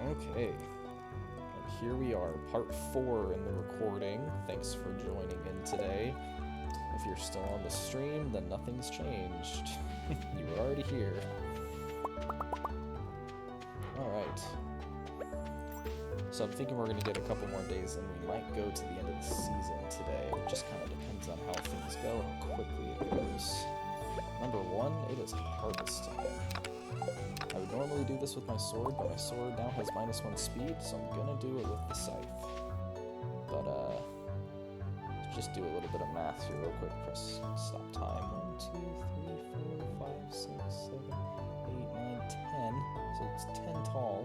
Okay, and here we are, part 4 in the recording. Thanks for joining in today. If you're still on the stream, then nothing's changed. You were already here. Alright. So I'm thinking we're going to get a couple more days and we might go to the end of the season today. It just kind of depends on how things go and how quickly it goes. Number 1, it is harvest time. I would normally do this with my sword, but my sword now has -1 speed, so I'm gonna do it with the scythe. But, let's just do a little bit of math here real quick. Press stop time. 1, 2, 3, 4, 5, 6, 7, 8, 9, 10. So it's 10 tall.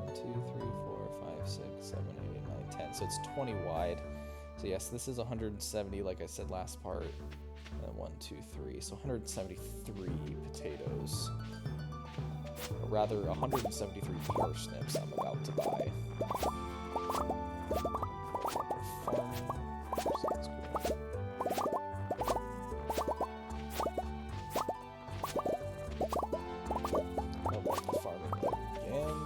1, 2, 3, 4, 5, 6, 7, 8, 9, 10. So it's 20 wide. So yes, this is 170 like I said last part. And then 1, 2, 3. So 173 potatoes. Or rather, 173 parsnips I'm about to buy. Farming. Sounds good. I'll let the farming again.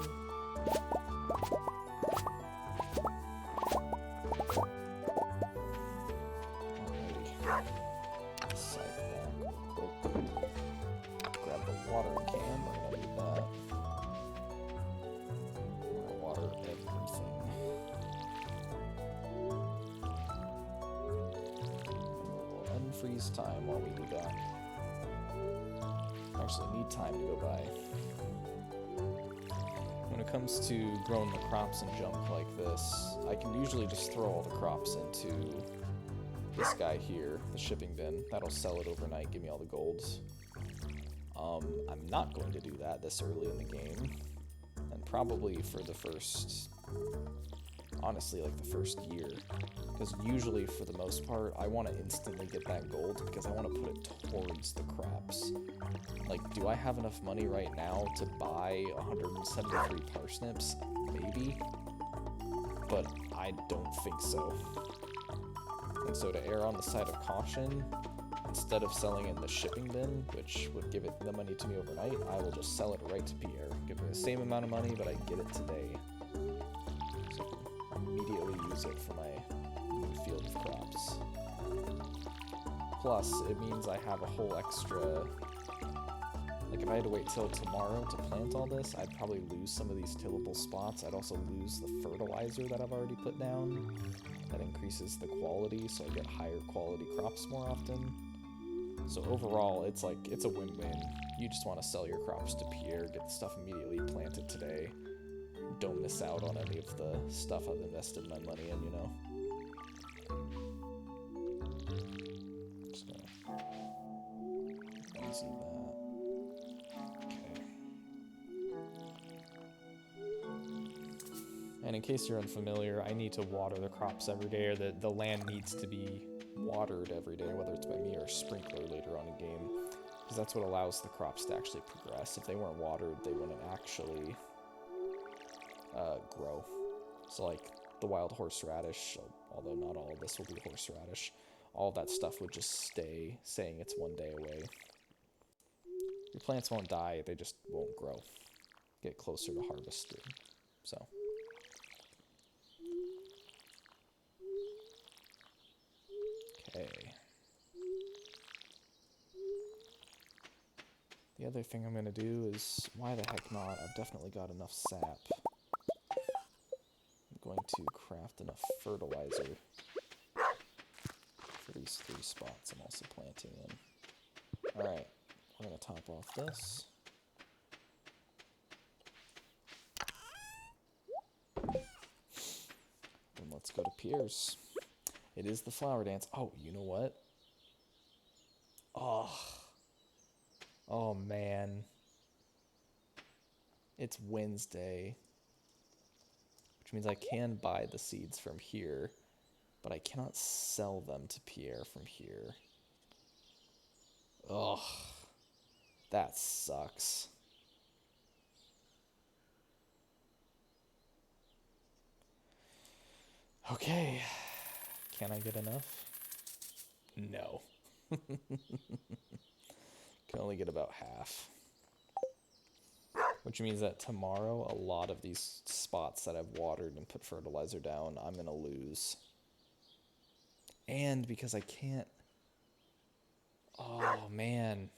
Alrighty. Side back real quick. Grab the watering can. We're gonna need that. We're gonna water everything. We'll unfreeze time while we do that. Actually need time to go by. When it comes to growing the crops and junk like this, I can usually just throw all the crops into this guy here, the shipping bin. That'll sell it overnight, give me all the golds. I'm not going to do that this early in the game, and probably for the first, honestly, like the first year, because usually for the most part, I want to instantly get that gold because I want to put it towards the crops. Like, do I have enough money right now to buy 173 parsnips? Maybe, but I don't think so. And so to err on the side of caution, instead of selling in the shipping bin, which would give it the money to me overnight, I will just sell it right to Pierre. Give me the same amount of money, but I get it today. So I can immediately use it for my new field of crops. Plus, it means I have a whole extra... Like, if I had to wait till tomorrow to plant all this, I'd probably lose some of these tillable spots. I'd also lose the fertilizer that I've already put down. That increases the quality, so I get higher quality crops more often. So overall, it's like, it's a win-win. You just want to sell your crops to Pierre, get the stuff immediately planted today. Don't miss out on any of the stuff I've invested my money in, you know? Just gonna easy that. Okay. And in case you're unfamiliar, I need to water the crops every day, or the land needs to be watered every day, whether it's by me or a sprinkler later on in game, because that's what allows the crops to actually progress. If they weren't watered, they wouldn't actually grow. So like the wild horseradish, although not all of this will be horseradish, all of that stuff would just stay saying it's 1 day away. Your plants won't die, they just won't grow. Get closer to harvesting. So okay. The other thing I'm going to do is, why the heck not, I've definitely got enough sap. I'm going to craft enough fertilizer for these 3 spots I'm also planting in. Alright, we're going to top off this. And let's go to Pierre's. It is the flower dance. Oh, you know what? Oh man. It's Wednesday. Which means I can buy the seeds from here, but I cannot sell them to Pierre from here. Ugh. That sucks. Okay. Can I get enough? No. Can only get about half. Which means that tomorrow, a lot of these spots that I've watered and put fertilizer down, I'm going to lose. And because I can't... Oh, man.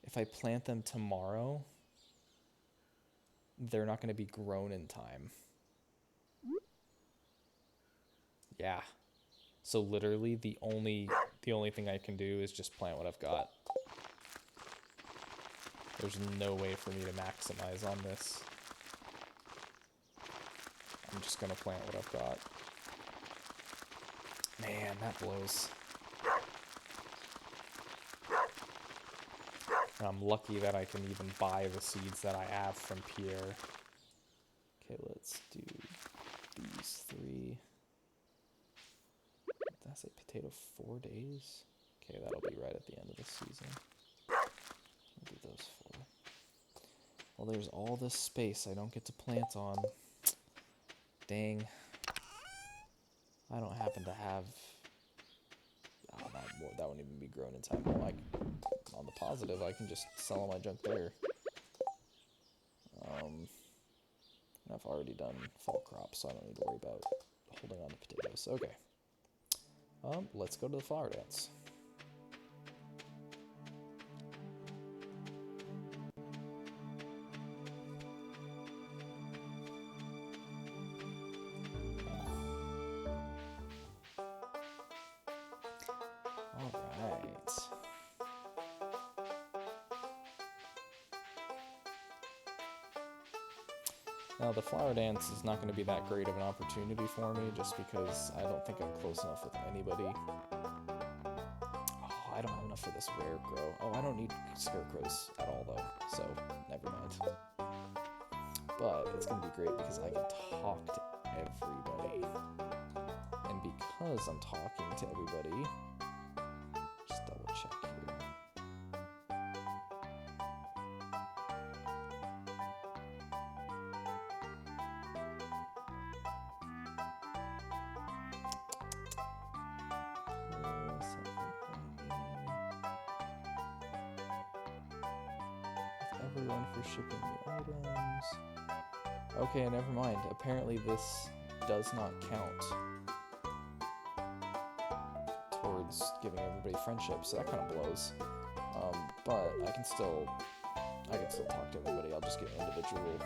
If I plant them tomorrow, they're not going to be grown in time. Yeah. So literally the only thing I can do is just plant what I've got. There's no way for me to maximize on this. I'm just gonna plant what I've got. Man, that blows. And I'm lucky that I can even buy the seeds that I have from Pierre. Okay, let's do these 3. Did I say potato 4 days? Okay, that'll be right at the end of the season. I'll do those 4. Well, there's all this space I don't get to plant on. Dang. I don't happen to have... Oh, that won't even be grown in time. Well, on the positive, I can just sell all my junk there. I've already done fall crops, so I don't need to worry about holding on to potatoes. Okay. Let's go to the flower dance. Alright. Now, the flower dance is not going to be that great of an opportunity for me, just because I don't think I'm close enough with anybody. Oh, I don't have enough for this rare grow. Oh, I don't need scarecrows at all, though, so never mind. But it's going to be great because I can talk to everybody. And because I'm talking to everybody, just double check here. Everyone for shipping the items. Okay, never mind. Apparently this does not count towards giving everybody friendship, so that kind of blows. But I can still talk to everybody. I'll just get individual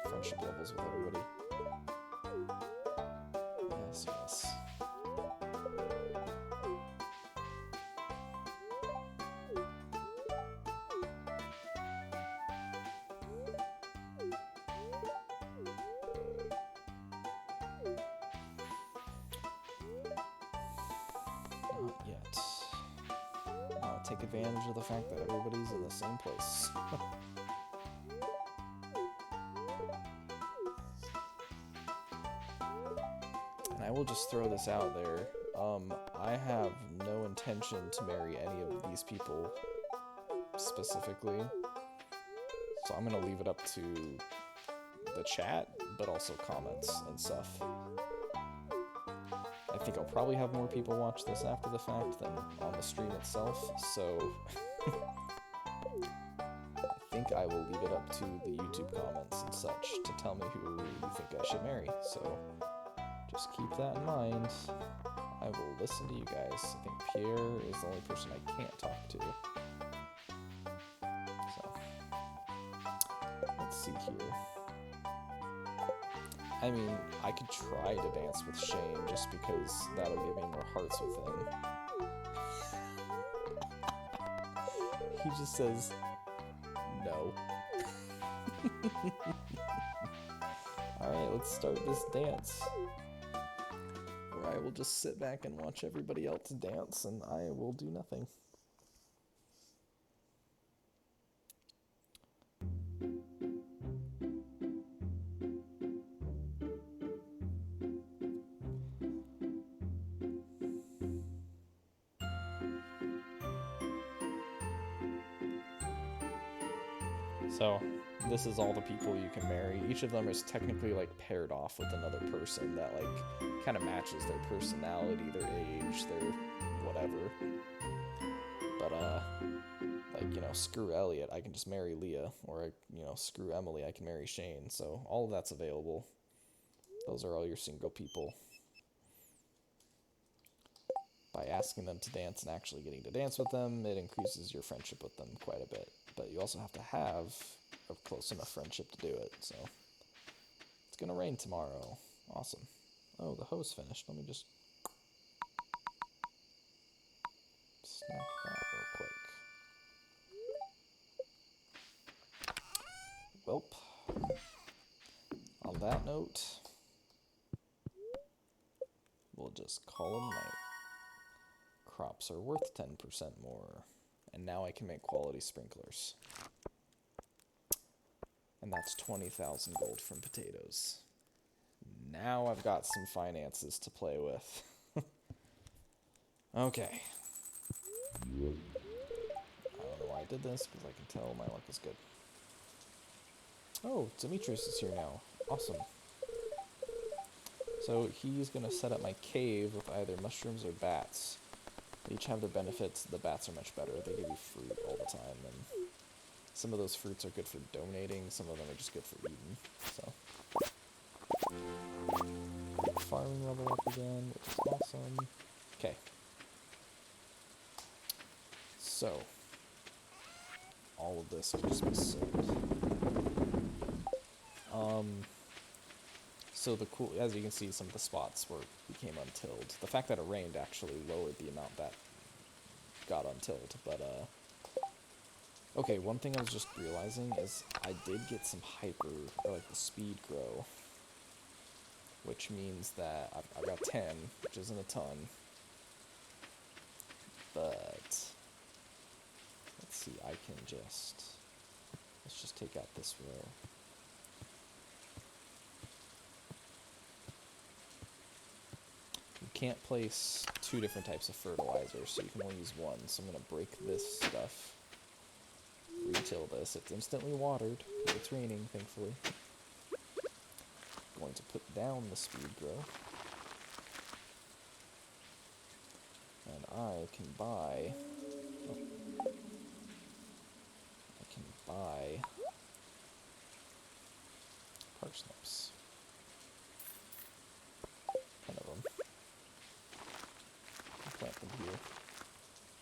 friendship levels with everybody. Yes, yes. Not yet. I'll take advantage of the fact that everybody's in the same place. And I will just throw this out there. I have no intention to marry any of these people specifically. So I'm gonna leave it up to the chat, but also comments and stuff. I think I'll probably have more people watch this after the fact than on the stream itself, so I think I will leave it up to the YouTube comments and such to tell me who you think I should marry, so just keep that in mind. I will listen to you guys. I think Pierre is the only person I can't talk to. So, let's see here. I mean, I could try to dance with Shane just because that'll give me more hearts with him. He just says, no. Alright, let's start this dance. Where I will just sit back and watch everybody else dance, and I will do nothing. So, this is all the people you can marry. Each of them is technically, like, paired off with another person that, like, kind of matches their personality, their age, their whatever. But, like, you know, screw Elliot, I can just marry Leah, or, you know, screw Emily, I can marry Shane. So all of that's available. Those are all your single people. By asking them to dance and actually getting to dance with them, it increases your friendship with them quite a bit. But you also have to have a close enough friendship to do it, so. It's gonna rain tomorrow. Awesome. Oh, the hose finished. Let me just snap that real quick. Welp. On that note, we'll just call it a night. Crops are worth 10% more. And now I can make quality sprinklers. And that's 20,000 gold from potatoes. Now I've got some finances to play with. Okay. I don't know why I did this, because I can tell my luck is good. Oh, Demetrius is here now. Awesome. So he's going to set up my cave with either mushrooms or bats. They each have their benefits. The bats are much better. They give you fruit all the time. And some of those fruits are good for donating. Some of them are just good for eating. So. Farming level up again, which is awesome. Okay. So. All of this can just be sold. So the cool, as you can see, some of the spots became untilled. The fact that it rained actually lowered the amount that got untilled. But okay, one thing I was just realizing is I did get some like the speed grow, which means that I've got 10, which isn't a ton. But let's see, I can let's just take out this row. Can't place 2 different types of fertilizer, so you can only use one. So I'm going to break this stuff, retill this. It's instantly watered. It's raining, thankfully. Going to put down the speed grow. And I can buy parsnips. 10 of them. Plant them here.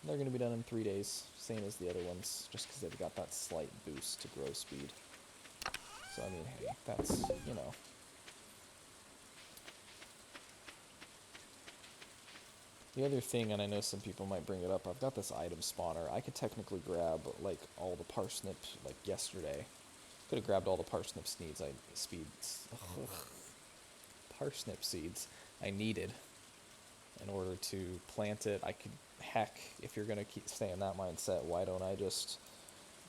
They're going to be done in 3 days, same as the other ones, just because they've got that slight boost to grow speed. So, I mean, hey, that's, you know. The other thing, and I know some people might bring it up, I've got this item spawner. I could technically grab, like, all the parsnip, like, yesterday. Could have grabbed all the parsnip parsnip seeds I needed in order to plant it. I could, heck, if you're going to stay in that mindset, why don't I just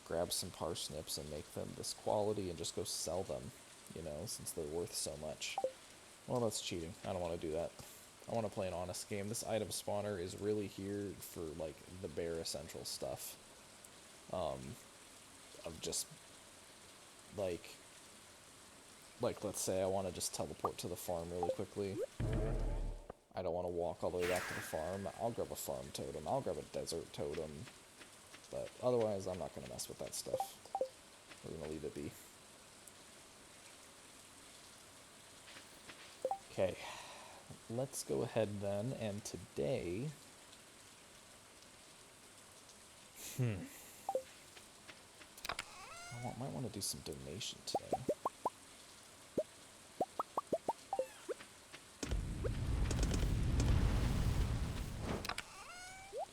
grab some parsnips and make them this quality and just go sell them, you know, since they're worth so much. Well, that's cheating. I don't want to do that. I want to play an honest game. This item spawner is really here for, like, the bare essential stuff. Of just, like, let's say I want to just teleport to the farm really quickly. I don't want to walk all the way back to the farm. I'll grab a farm totem. I'll grab a desert totem. But otherwise, I'm not going to mess with that stuff. We're going to leave it be. Okay. Let's go ahead then, and today... I might want to do some donation today.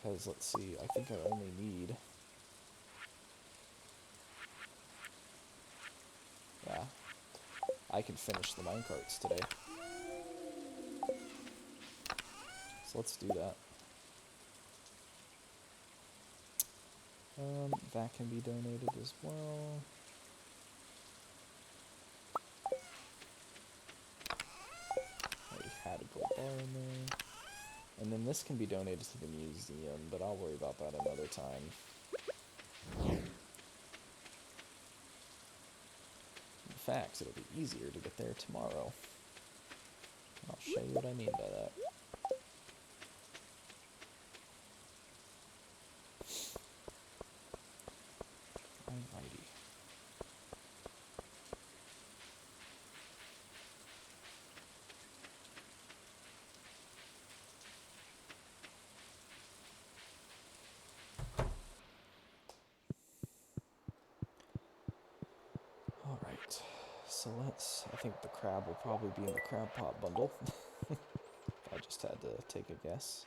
Because, let's see, I think I only need... Yeah. I can finish the minecarts today. So let's do that. That can be donated as well. Already had a gold bar in there. And then this can be donated to the museum, but I'll worry about that another time. In fact, it'll be easier to get there tomorrow. I'll show you what I mean by that. Alright, so I think the crab will probably be in the crab pot bundle. I just had to take a guess.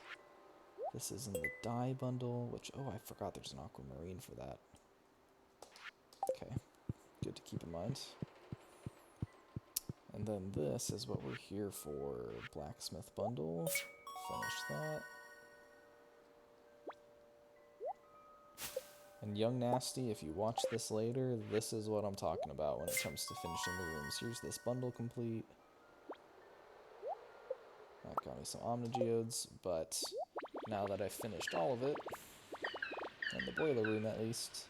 This is in the dye bundle, which, oh, I forgot there's an aquamarine for that. Okay, good to keep in mind. And then this is what we're here for. Blacksmith Bundle. Finish that. And Young Nasty, if you watch this later, this is what I'm talking about when it comes to finishing the rooms. Here's this bundle complete. That got me some Omnigeodes, but now that I've finished all of it, in the boiler room at least,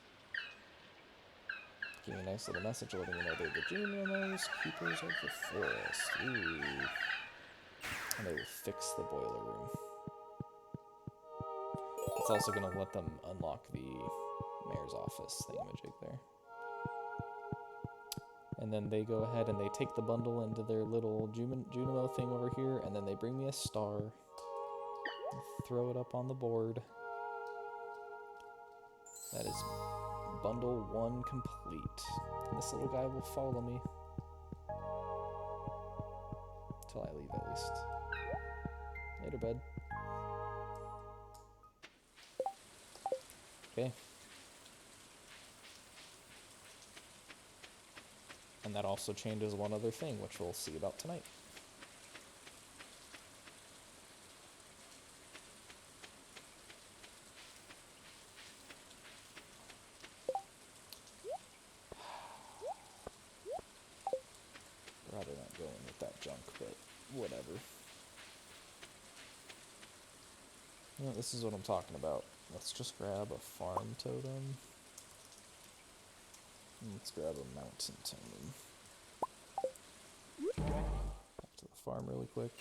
give me a nice little message letting me know they're the June Limos, Keepers of the Forest. Ooh. And they will fix the boiler room. It's also going to let them unlock the mayor's office thingamajig there. And then they go ahead and they take the bundle into their little Junimo thing over here, and then they bring me a star. Throw it up on the board. That is bundle 1 complete. And this little guy will follow me. Until I leave, at least. Later, bud. Okay. And that also changes one other thing, which we'll see about tonight. Rather not going with that junk, but whatever. You know, this is what I'm talking about. Let's just grab a farm totem. Let's grab a mountain totem. Back to the farm really quick.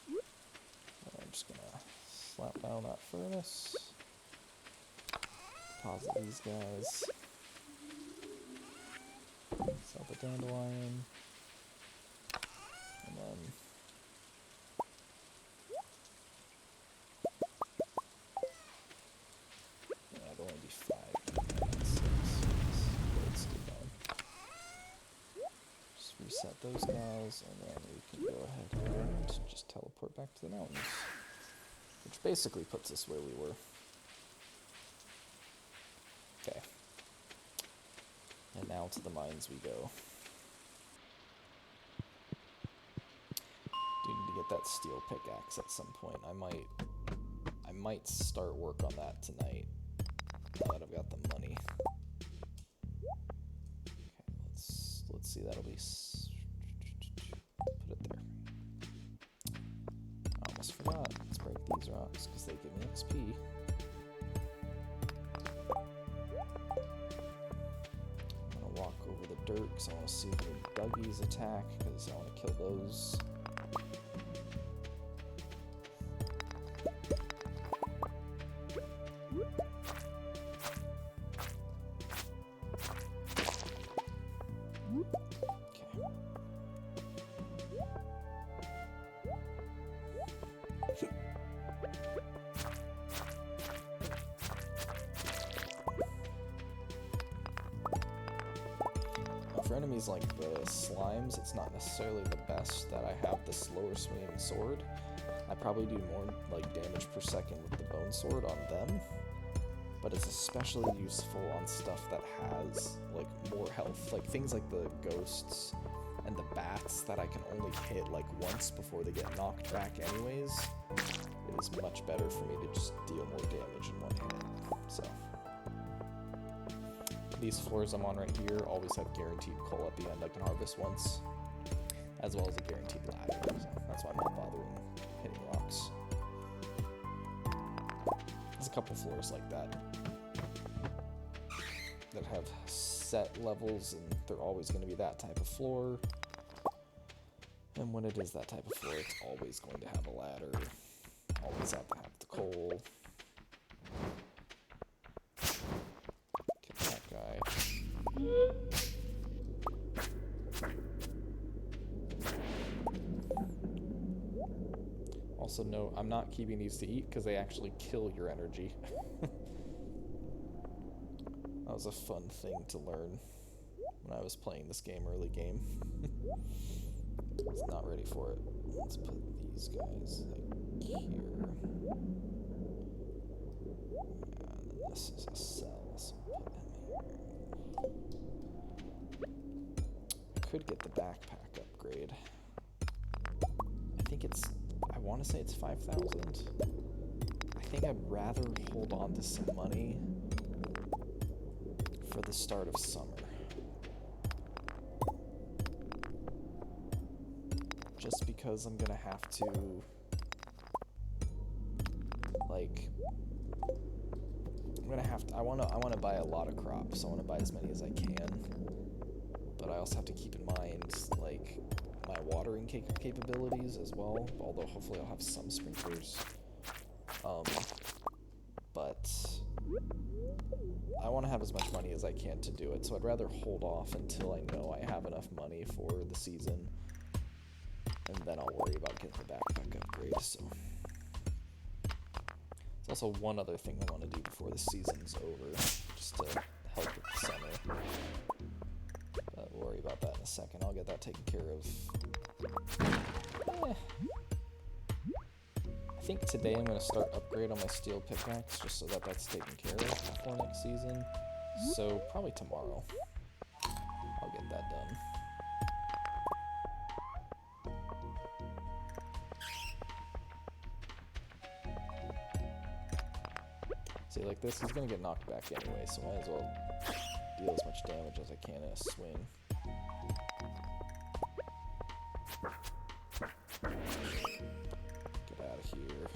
I'm just gonna slap down that furnace. Deposit these guys. Sell the dandelion. And then it'll only be 5. Let's do that. Just reset those guys, and then we can go ahead and just teleport back to the mountains. Which basically puts us where we were. Okay. And now to the mines we go. Do need to get that steel pickaxe at some point. I might start work on that tonight. Now that I've got the money. Okay, let's see. That'll be put it there. I almost forgot. Let's break these rocks because they give me XP. I'm gonna walk over the dirt because I want to see if any buggies attack because I want to kill those. For enemies like the slimes, it's not necessarily the best that I have the slower swinging sword. I probably do more like damage per second with the bone sword on them, but it's especially useful on stuff that has like more health, like things like the ghosts and the bats that I can only hit like once before they get knocked back anyways. It is much better for me to just deal more damage in one hit. So these floors I'm on right here always have guaranteed coal at the end. I can harvest once, as well as a guaranteed ladder. So that's why I'm not bothering hitting rocks. There's a couple floors like that that have set levels, and they're always going to be that type of floor. And when it is that type of floor, it's always going to have a ladder. Always have to have the coal. Kill that guy. Also, no, I'm not keeping these to eat because they actually kill your energy. That was a fun thing to learn. when I was playing this game early game. I was not ready for it. Let's put these guys like here. And then this is a cell, so put them here. I could get the backpack upgrade. I think I want to say it's 5,000. I think I'd rather hold on to some money for the start of summer. Just because I'm gonna have to, like, I wanna buy a lot of crops. I wanna buy as many as I can, but I also have to keep in mind, like, my watering capabilities as well, although hopefully I'll have some sprinklers. But I want to have as much money as I can to do it, so I'd rather hold off until I know I have enough money for the season, and then I'll worry about getting the backpack upgrade. So there's also one other thing I want to do before the season's over, just to help with the summer. But we'll worry about that in a second. I'll get that taken care of. I think today I'm going to start upgrade on my steel pickaxe, just so that that's taken care of before next season. So probably tomorrow I'll get that done. See, like this, he's going to get knocked back anyway, so might as well deal as much damage as I can in a swing. Get out of here.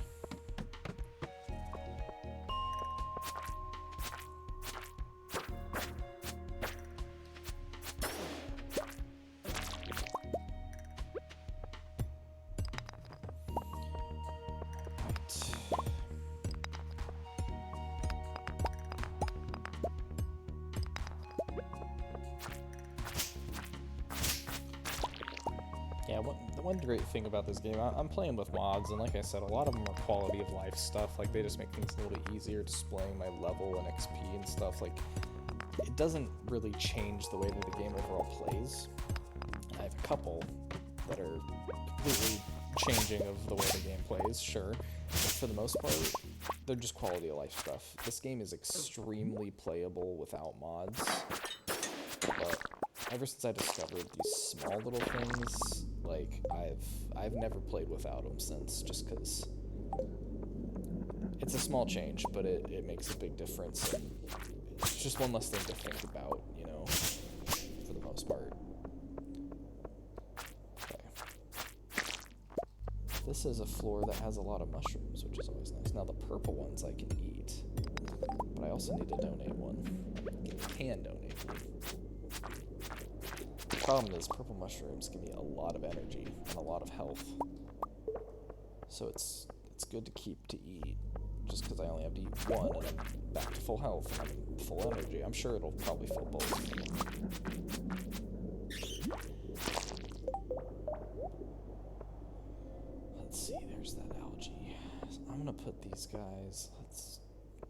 Yeah, the one great thing about this game, I'm playing with mods, and like I said, a lot of them are quality of life stuff. Like, they just make things a little bit easier, displaying my level and XP and stuff. Like, it doesn't really change the way that the game overall plays. I have a couple that are completely changing of the way the game plays, sure. But for the most part, they're just quality of life stuff. This game is extremely playable without mods, but ever since I discovered these small little things, like, I've never played without them since, just because it's a small change, but it makes a big difference, and it's just one less thing to think about, you know, for the most part. Okay. This is a floor that has a lot of mushrooms, which is always nice. Now, the purple ones I can eat, but I also need to donate one. I can donate one. The problem is purple mushrooms give me a lot of energy and a lot of health, so it's good to keep to eat, just because I only have to eat one and I'm back to full health and I'm full energy. I'm sure it'll probably fill both. Let's see, there's that algae. So I'm gonna put these guys,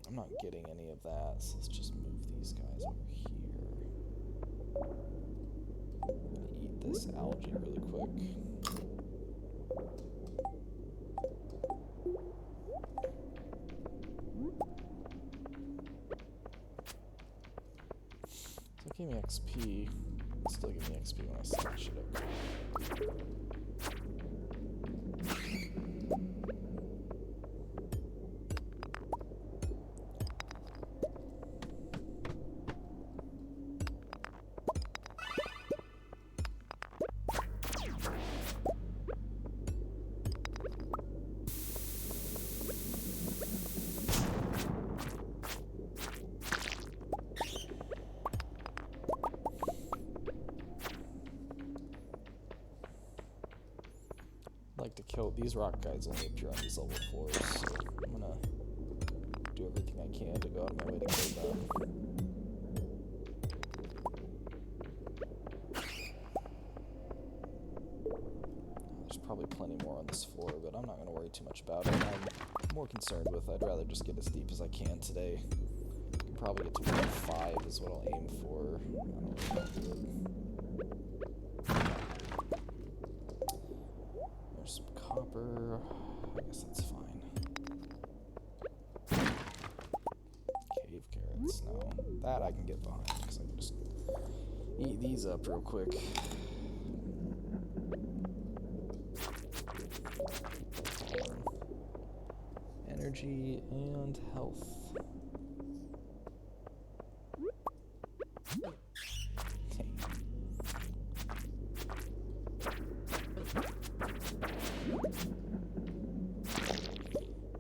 I'm not getting any of that, so let's just move these guys over here. Eat this algae really quick. So it gave me XP. It'll still give me XP when I slash it up. Like to kill these rock guys only appear on these level floors, so I'm gonna do everything I can to go out of my way to kill them. There's probably plenty more on this floor, but I'm not gonna worry too much about it. I'm more concerned with I'd rather just get as deep as I can today. I can probably get to 105 is what I'll aim for. I don't really know. There's some copper. I guess that's fine. Cave carrots, no. That I can get behind, because I can just eat these up real quick. Energy and health.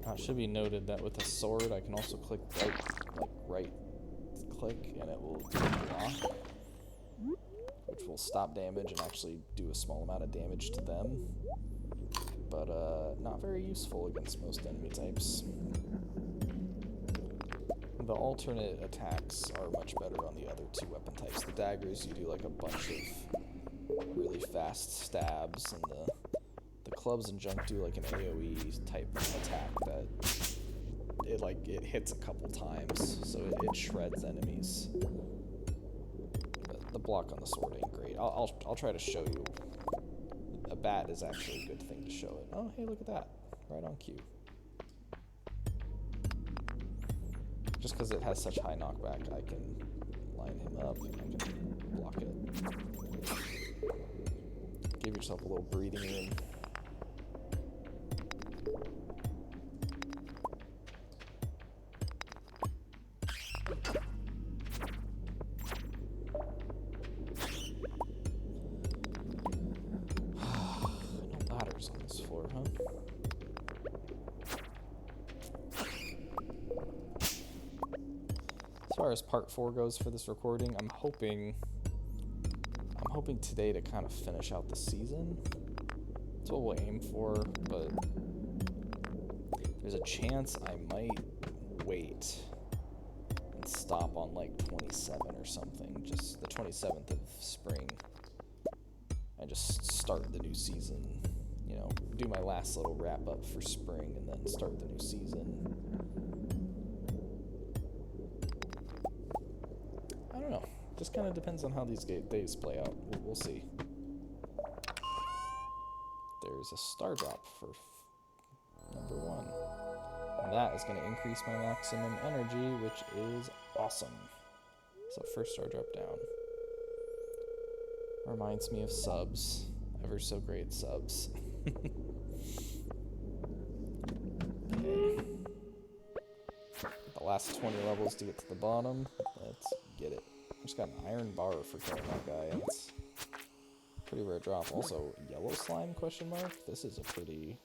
It should be noted that with a sword I can also click right click and it will do a block, which will stop damage and actually do a small amount of damage to them, but not very useful against most enemy types. The alternate attacks are much better on the other two weapon types. The daggers, you do like a bunch of really fast stabs, and the clubs and junk do like an AoE type attack that it hits a couple times, so it shreds enemies. But the block on the sword ain't great. I'll try to show you. A bat is actually a good thing to show it. Oh, hey, look at that. Right on cue. Just because it has such high knockback, I can line him up and I can block it. Give yourself a little breathing room. No ladders on this floor, huh? As far as part 4 goes for this recording, I'm hoping today to kind of finish out the season. That's what we'll aim for, but there's a chance I might wait and stop on like 27 or something, just the 27th of spring, and just start the new season, you know, do my last little wrap up for spring and then start the new season. I don't know. Just kind of depends on how these days play out. We'll see. There's a star drop for number 1. And that is going to increase my maximum energy, which is awesome. So first star drop down. Reminds me of subs. Ever so great subs. Okay. The last 20 levels to get to the bottom. Let's get it. I just got an iron bar for killing that guy. It's pretty rare drop. Also, yellow slime question mark? This is a pretty,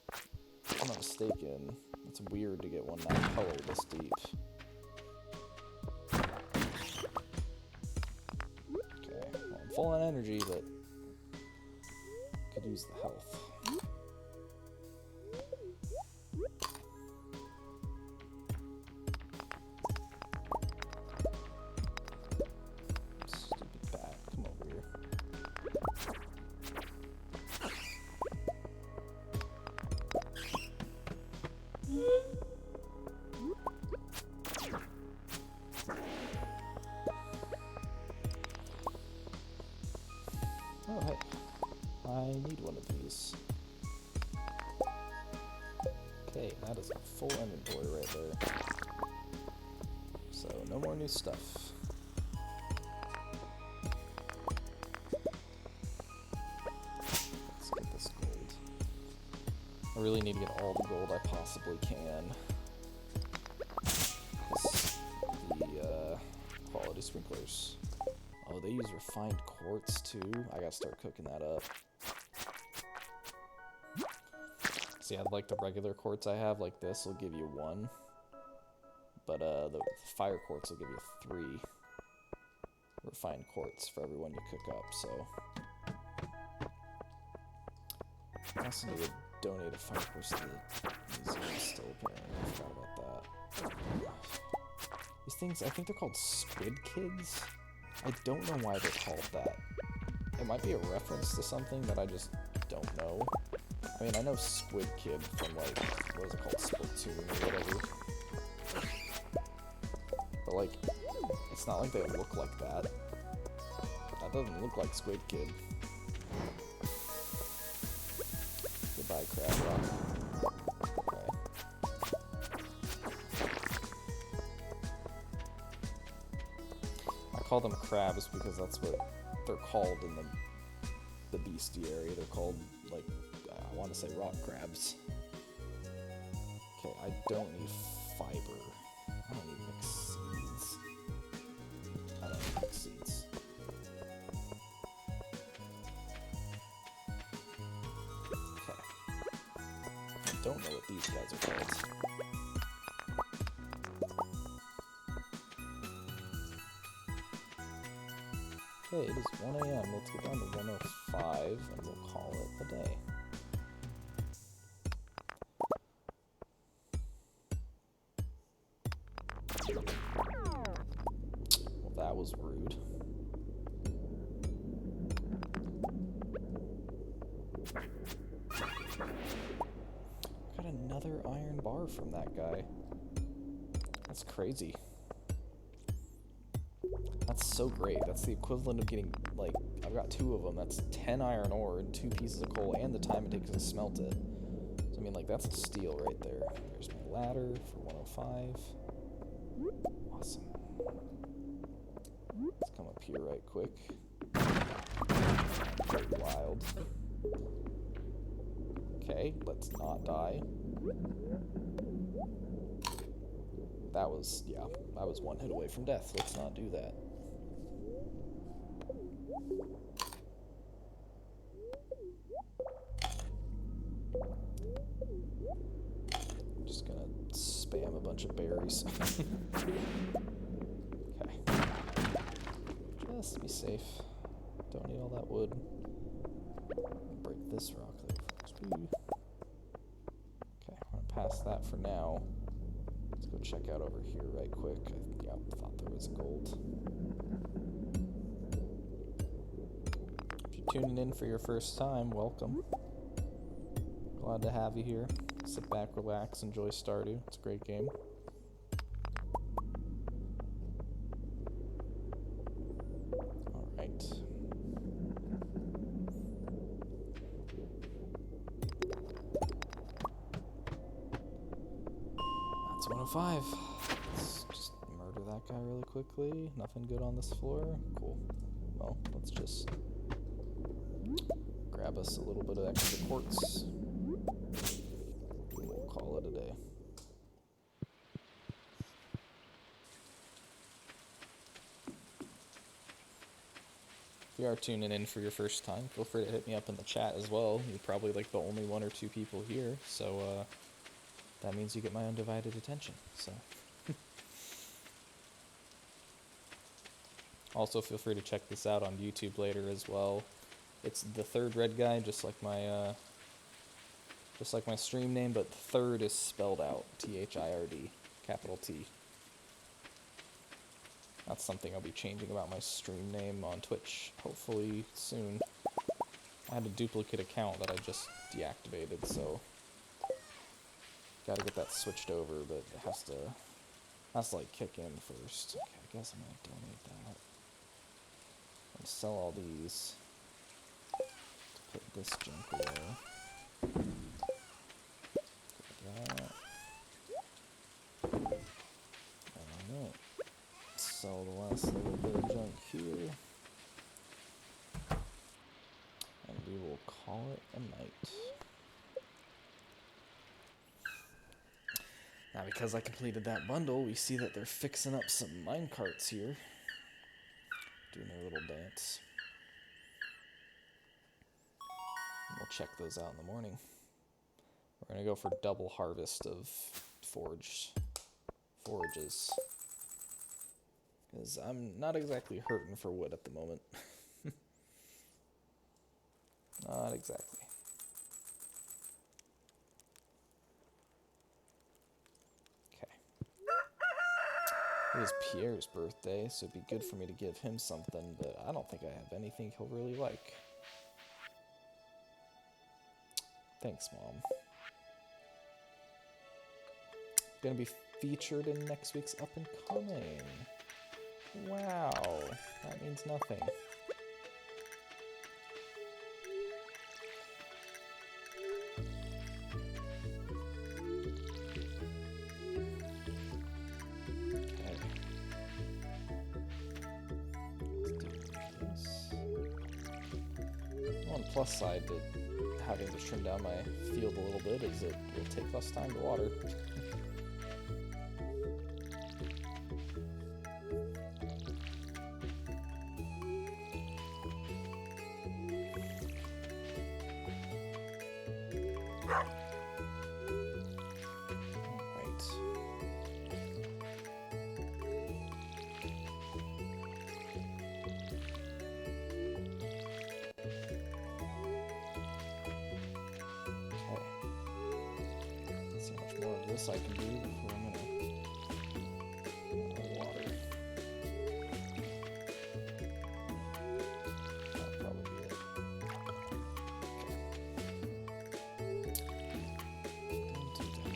if I'm not mistaken, it's weird to get one that color this deep. Okay, well, I'm full on energy, but could use the health. Oh, hey. I need one of these. Okay, that is a full inventory right there. So, no more new stuff. Let's get this gold. I really need to get all the gold I possibly can. The quality sprinklers. Oh, they use refined quartz too. I gotta start cooking that up. See, I'd like the regular quartz I have, like this, will give you 1. But the fire quartz will give you 3 refined quartz for every one you cook up, so. I also need to donate a fire quartz to the museum still, apparently. I forgot about that. These things, I think they're called squid kids. I don't know why they're called that. It might be a reference to something that I just don't know. I mean, I know Squid Kid from, like, what is it called, Splatoon or whatever. But, like, not like they look like that. That doesn't look like Squid Kid. Goodbye, Crab Rock. Okay. I call them crabs because that's what they're called in the bestiary. They're called, like, I want to say rock crabs. Okay, I don't need fiber. I don't need mixed seeds. I don't need mixed seeds. Okay. I don't know what these guys are called. Okay, it is 1 a.m. Let's get down to 105 and we'll call it a day. Well, that was rude. Got another iron bar from that guy. That's crazy. That's so great. That's the equivalent of getting, like, I've got 2 of them. That's 10 iron ore and 2 pieces of coal and the time it takes to smelt it. So, I mean, like, that's a steal right there. There's my ladder for 105. Awesome. Let's come up here right quick. Very wild. Okay, let's not die. That was, yeah, I was 1 hit away from death. Let's not do that. I'm just gonna spam a bunch of berries. Okay. Just to be safe. Don't need all that wood. Break this rock there first. Okay, I'm gonna pass that for now. Let's go check out over here right quick. I thought there was gold. If you're tuning in for your first time, welcome. Glad to have you here. Sit back, relax, enjoy Stardew. It's a great game. Alright. That's 105. Let's just murder that guy really quickly. Nothing good on this floor. Cool. Well, let's just grab us a little bit of extra quartz. We'll call it a day. If you are tuning in for your first time, feel free to hit me up in the chat as well. You're probably like the only 1 or 2 people here, so that means you get my undivided attention. So also feel free to check this out on YouTube later as well. It's the third red guy, just like my stream name, but third is spelled out, T-H-I-R-D, capital T. That's something I'll be changing about my stream name on Twitch, hopefully soon. I had a duplicate account that I just deactivated, so gotta get that switched over, but it has to like kick in first. Okay, I guess I'm gonna donate that. And sell all these to put this junk away. That. Alright. Sell the last little bit of junk here. And we will call it a night. Now, because I completed that bundle, we see that they're fixing up some minecarts here. Doing their little dance. And we'll check those out in the morning. We're going to go for double harvest of forages. Because I'm not exactly hurting for wood at the moment. Not exactly. Okay. It is Pierre's birthday, so it'd be good for me to give him something, but I don't think I have anything he'll really like. Thanks, Mom. Gonna be featured in next week's Up and Coming. Wow, that means nothing. Plus side to having to trim down my field a little bit is it will take less time to water. I can do before I'm gonna water. That'll probably be it. Don't do that.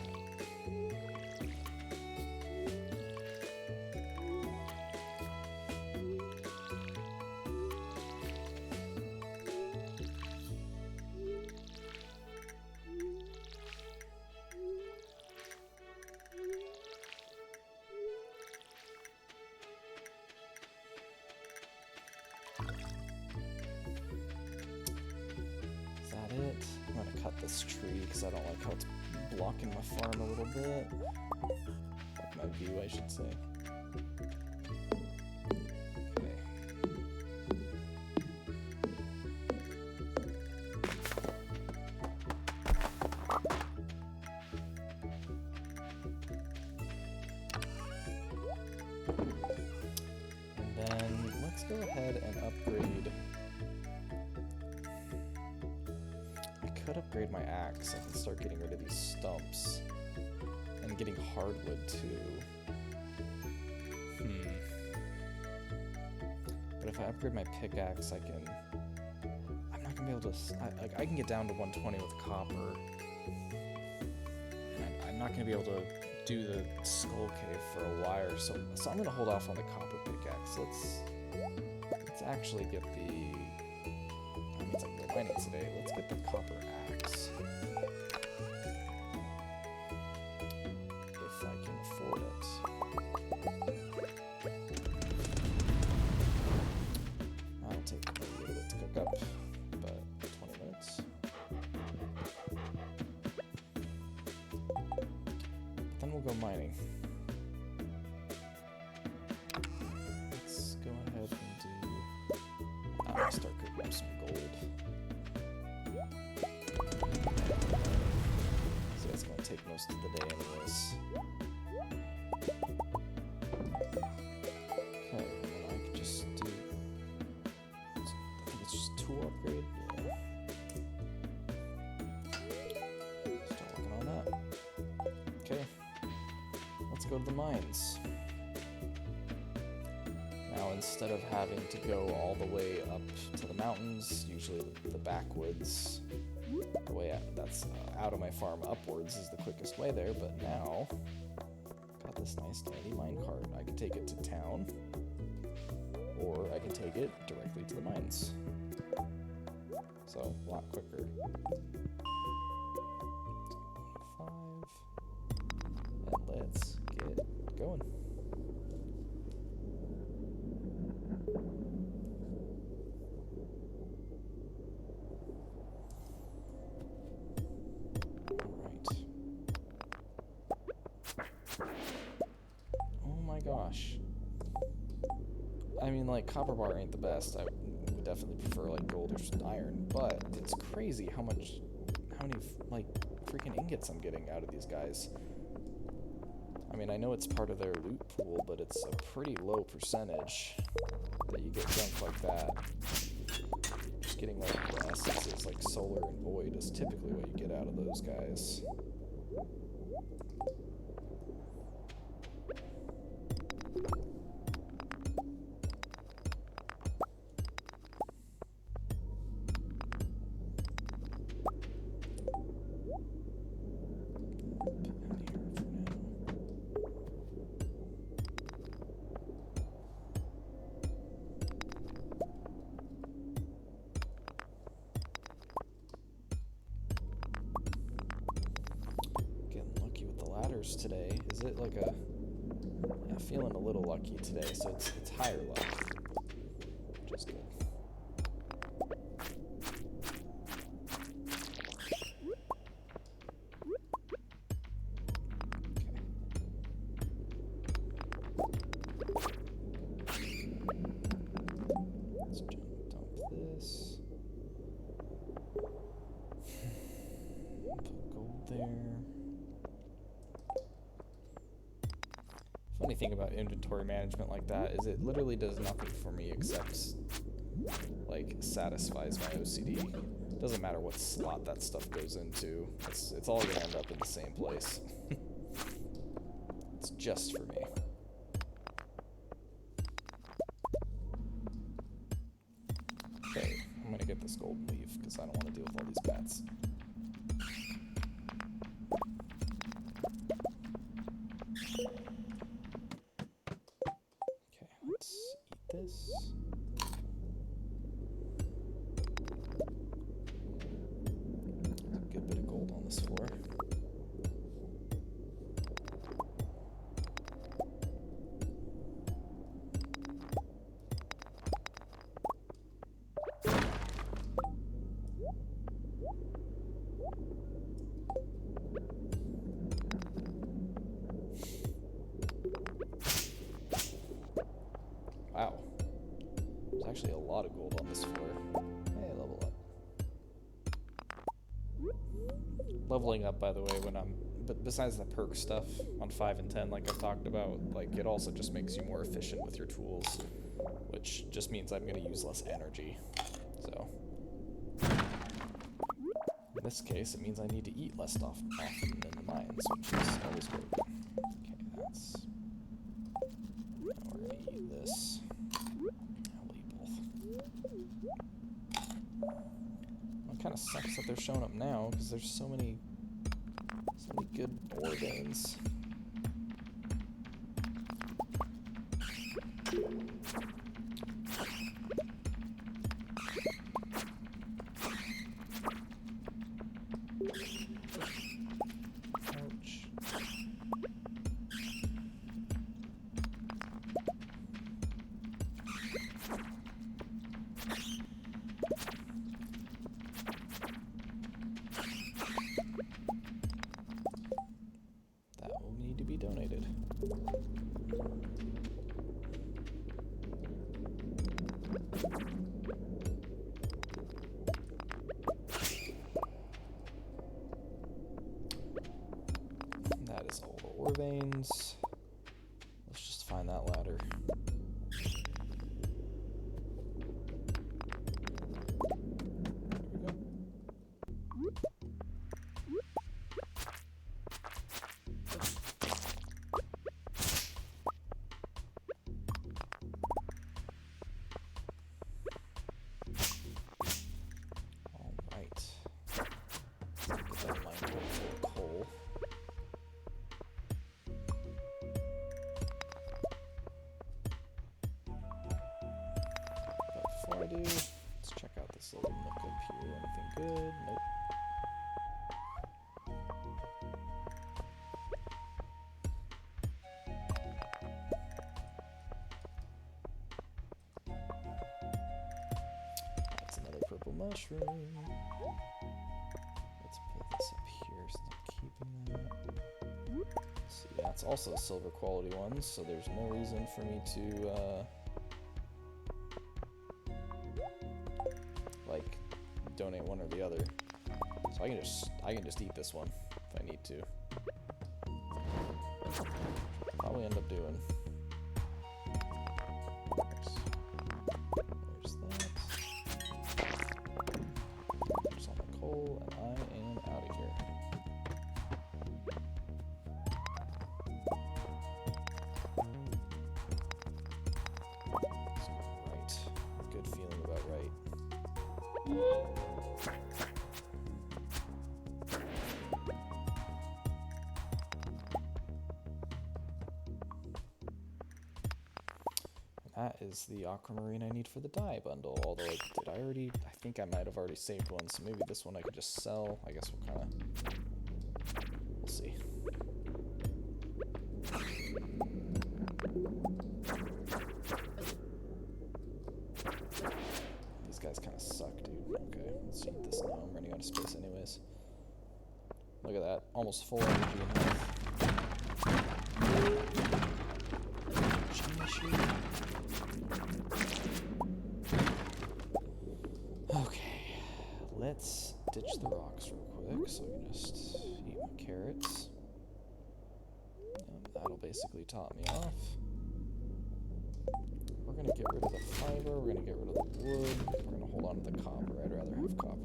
I'm gonna cut this tree because I don't like how it's blocking my farm a little bit. Like my view, I should say. Okay. And then let's go ahead and upgrade. Could upgrade my axe. I can start getting rid of these stumps and getting hardwood too. But if I upgrade my pickaxe, I'm not gonna be able to. I can get down to 120 with copper, and I'm not gonna be able to do the skull cave for a while. So I'm gonna hold off on the copper pickaxe. Let's actually get the. It's like the mining today. Let's get the copper axe. If I can afford it. I'll take a little bit to cook up, but 20 minutes. But then we'll go mining. Let's go ahead and do. I'll start cooking up some gold. So that's going to take most of the day anyways. Okay, and then I can just do. I think it's just tool upgrade. Yeah. Start working on that. Okay, let's go to the mines. Now, instead of having to go all the way up to the mountains, usually the backwoods, the way that's out of my farm upwards is the quickest way there, but now, got this nice dandy mine cart. I can take it to town, or I can take it directly to the mines. So, a lot quicker. 5, and let's get going. Gosh. I mean, like, copper bar ain't the best. I would definitely prefer, like, gold or iron, but it's crazy how many, like, freaking ingots I'm getting out of these guys. I mean, I know it's part of their loot pool, but it's a pretty low percentage that you get junk like that. Just getting, like, essences, like solar and void is typically what you get out of those guys. today? Is it like a... Yeah, feeling a little lucky today, so it's higher luck. Just good. Funny thing about inventory management like that is it literally does nothing for me except like satisfies my OCD. Doesn't matter what slot that stuff goes into. It's all gonna end up in the same place. It's just for me. Okay, I'm gonna get this gold and leave because I don't want to deal with all these bats. This. There's a good bit of gold on this floor. Wow. There's actually a lot of gold on this floor. Hey, level up. Leveling up, by the way, when I'm... But besides the perk stuff on 5 and 10, like I've talked about, like, it also just makes you more efficient with your tools, which just means I'm going to use less energy. So... in this case, it means I need to eat less often in the mines, which is always great. Okay, that's... Now we're going to eat this. It kind of sucks that they're showing up now because there's so many good ore veins. Ouch. Donated. That is all the ore veins. Let's just find that ladder. Before I do, let's check out this little nook up here. Anything good? Nope. That's another purple mushroom. Let's put this up here since I'm keeping that. Let's see, yeah, it's also a silver quality one, so there's no reason for me to, like, donate one or the other. So I can just eat this one if I need to. Probably end up doing. There's that. There's all my coal, and I am out of here. Right. Good feeling about right. That is the aquamarine I need for the dye bundle, although I think I might have already saved one, so maybe this one I could just sell. I guess we'll see. guys kind of suck, dude. Okay, let's eat this now. I'm running out of space anyways. Look at that. Almost full energy and health. Okay, let's ditch the rocks real quick, so I can just eat my carrots. Yep, that'll basically top me off. We're gonna get rid of the fiber, we're gonna get rid of the wood, we're gonna hold on to the copper. I'd rather have copper.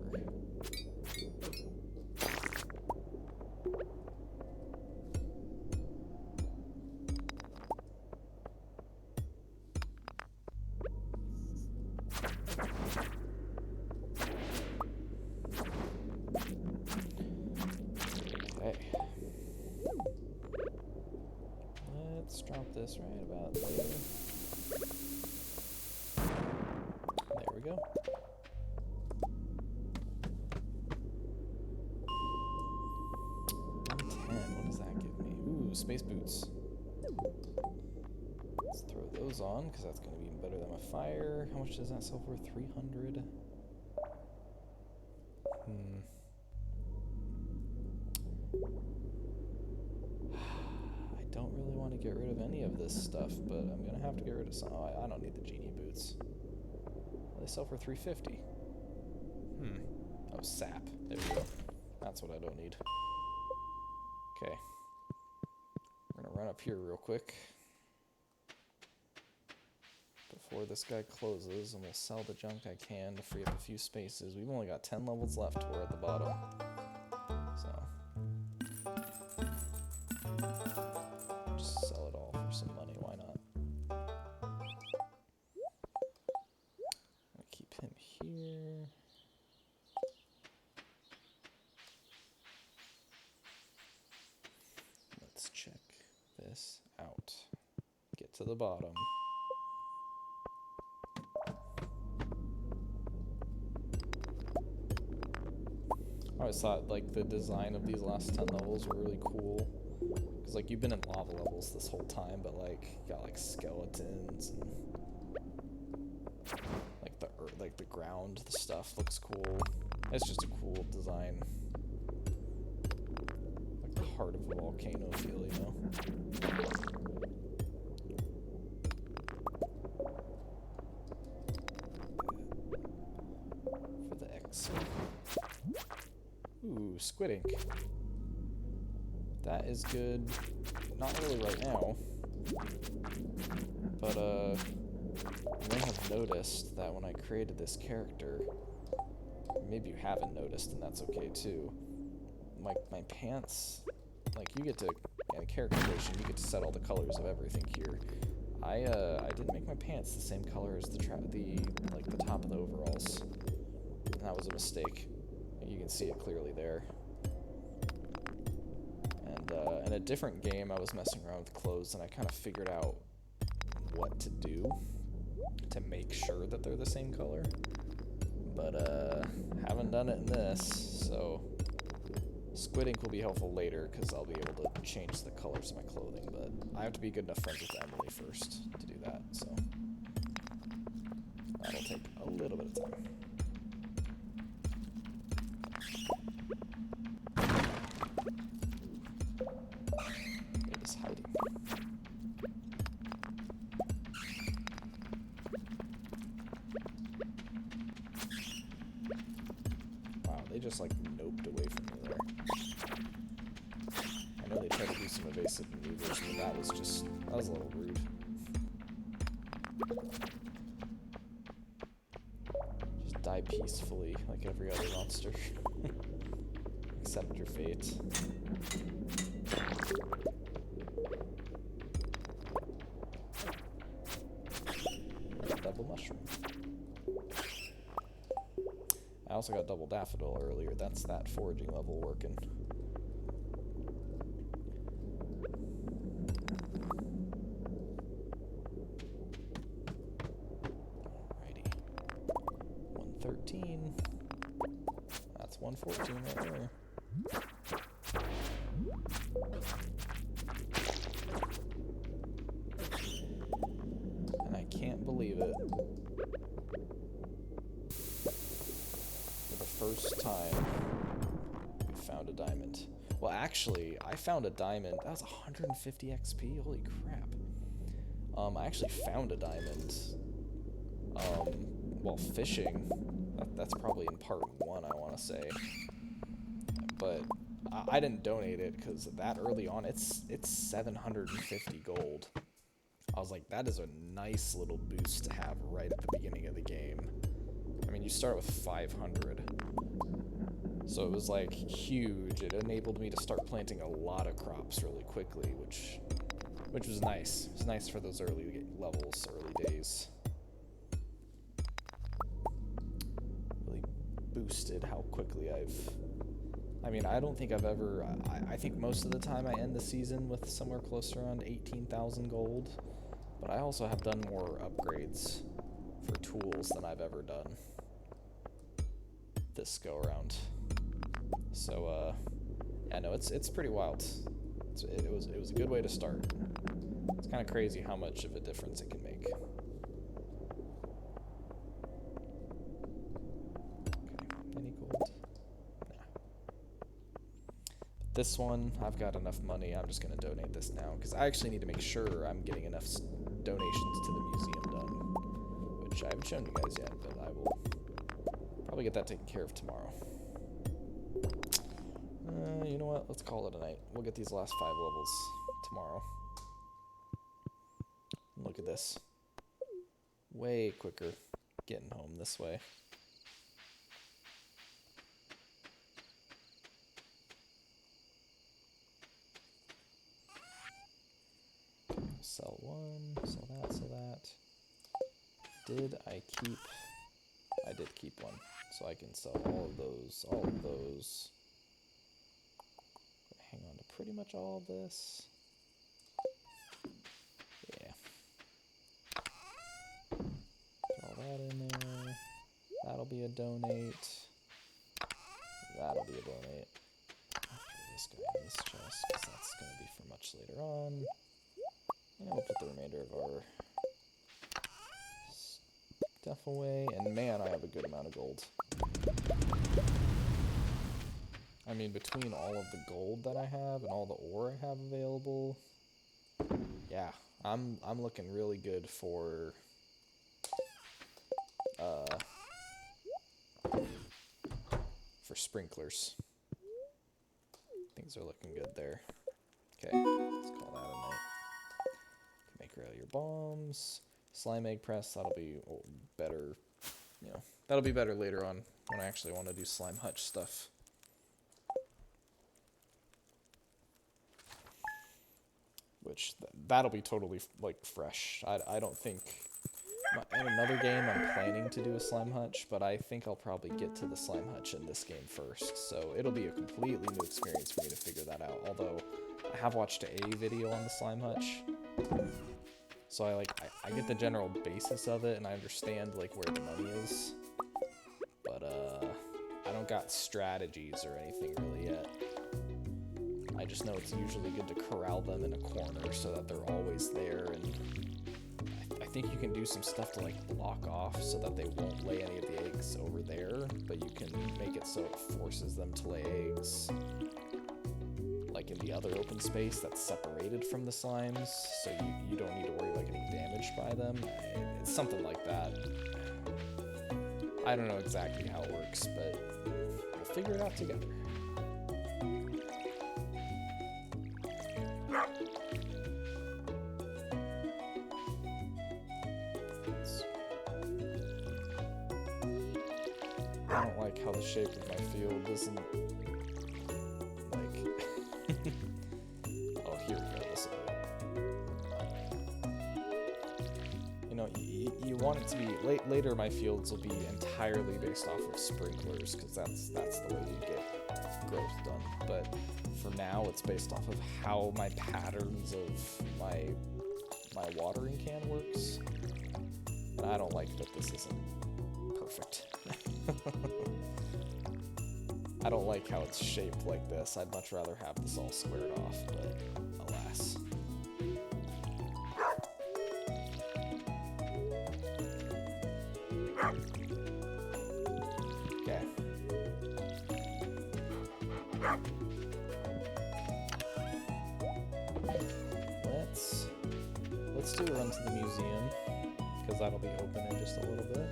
Let's drop this right about there. There we go. What does that give me? Ooh, space boots. Let's throw those on, because that's going to be even better than a fire. How much does that sell for? 300? I don't really want to get rid of any of this stuff, but I'm going to have to get rid of some. Oh, I don't need the genie boots. Well, they sell for 350. Oh, sap. There we go. That's what I don't need. Okay. We're going to run up here real quick before this guy closes, and we'll sell the junk I can to free up a few spaces. We've only got 10 levels left. We're at the bottom. So just sell it all for some money. Why not? I'll keep him here. Let's check this out. Get to the bottom. I always thought, like, the design of these last 10 levels were really cool. Because, like, you've been in lava levels this whole time, but, like, you got, like, skeletons and, like, the earth, like, the ground, the stuff looks cool. It's just a cool design. Like, the heart of a volcano feel, you know? For the X. Ooh, squid ink. That is good. Not really right now. But, you may have noticed that when I created this character, maybe you haven't noticed, and that's okay too. My pants, like, you get to, in character creation, you get to set all the colors of everything here. I didn't make my pants the same color as the top of the overalls. And that was a mistake. You can see it clearly there. And in a different game, I was messing around with clothes, and I kind of figured out what to do to make sure that they're the same color. But haven't done it in this, so squid ink will be helpful later, because I'll be able to change the colors of my clothing, but I have to be good enough friends with Emily first to do that, so that'll take a little bit of time. It is hiding. Wow, they just like noped away from me there. I know they tried to do some evasive maneuvers, but that was a little rude. Just die peacefully like every other monster. Accept your fate. Double mushroom. I also got double daffodil earlier. That's that foraging level working. Alrighty. 113. That's 114 right there. And I can't believe it. first time we found a diamond. Well, actually, I found a diamond. That was 150 XP. Holy crap. I actually found a diamond while fishing. That's probably in part 1, I want to say. But I didn't donate it because that early on, it's 750 gold. I was like, that is a nice little boost to have right at the beginning of the game. I mean, you start with 500. So it was like huge. It enabled me to start planting a lot of crops really quickly, which was nice. It's nice for those early levels, early days. Really boosted how quickly I mean, I don't think I've ever, I think most of the time I end the season with somewhere close around 18,000 gold, but I also have done more upgrades for tools than I've ever done this go around. So, yeah, no, it's pretty wild. It was a good way to start. It's kind of crazy how much of a difference it can make. Okay, any gold? Nah. This one, I've got enough money. I'm just going to donate this now, because I actually need to make sure I'm getting enough donations to the museum done, which I haven't shown you guys yet, but I will probably get that taken care of tomorrow. You know what? Let's call it a night. We'll get these last 5 levels tomorrow. Look at this. Way quicker getting home this way. Sell one, sell that. Did I keep... I did keep one. So I can sell all of those. Hang on to pretty much all of this. Yeah. Throw that in there. That'll be a donate. That'll be a donate. I'll put this guy in this chest, because that's going to be for much later on. And we'll put the remainder of our stuff away. And man, I have a good amount of gold. I mean, between all of the gold that I have and all the ore I have available, yeah, I'm looking really good for sprinklers. Things are looking good there. Okay, let's call that a night. Make your bombs. Slime egg press, that'll be better, you know, that'll be better later on when I actually want to do slime hutch stuff. Which, that'll be totally, like, fresh. I don't think, in another game I'm planning to do a slime hutch, but I think I'll probably get to the slime hutch in this game first, so it'll be a completely new experience for me to figure that out, although I have watched a video on the slime hutch, so I get the general basis of it, and I understand, like, where the money is, but, I don't got strategies or anything really yet. I just know it's usually good to corral them in a corner so that they're always there, and I think you can do some stuff to, like, block off so that they won't lay any of the eggs over there, but you can make it so it forces them to lay eggs, like, in the other open space that's separated from the slimes, so you don't need to worry about getting damaged by them. It's something like that. I don't know exactly how it works, but we'll figure it out together. I don't like how the shape of my field isn't, like, oh, here we go, this will do it. You know, you want it to be, later my fields will be entirely based off of sprinklers, because that's the way you get growth done, but for now it's based off of how my patterns of my watering can works, and I don't like that this isn't perfect. I don't like how it's shaped like this. I'd much rather have this all squared off, but alas. Okay. do a run to the museum, because that'll be open in just a little bit.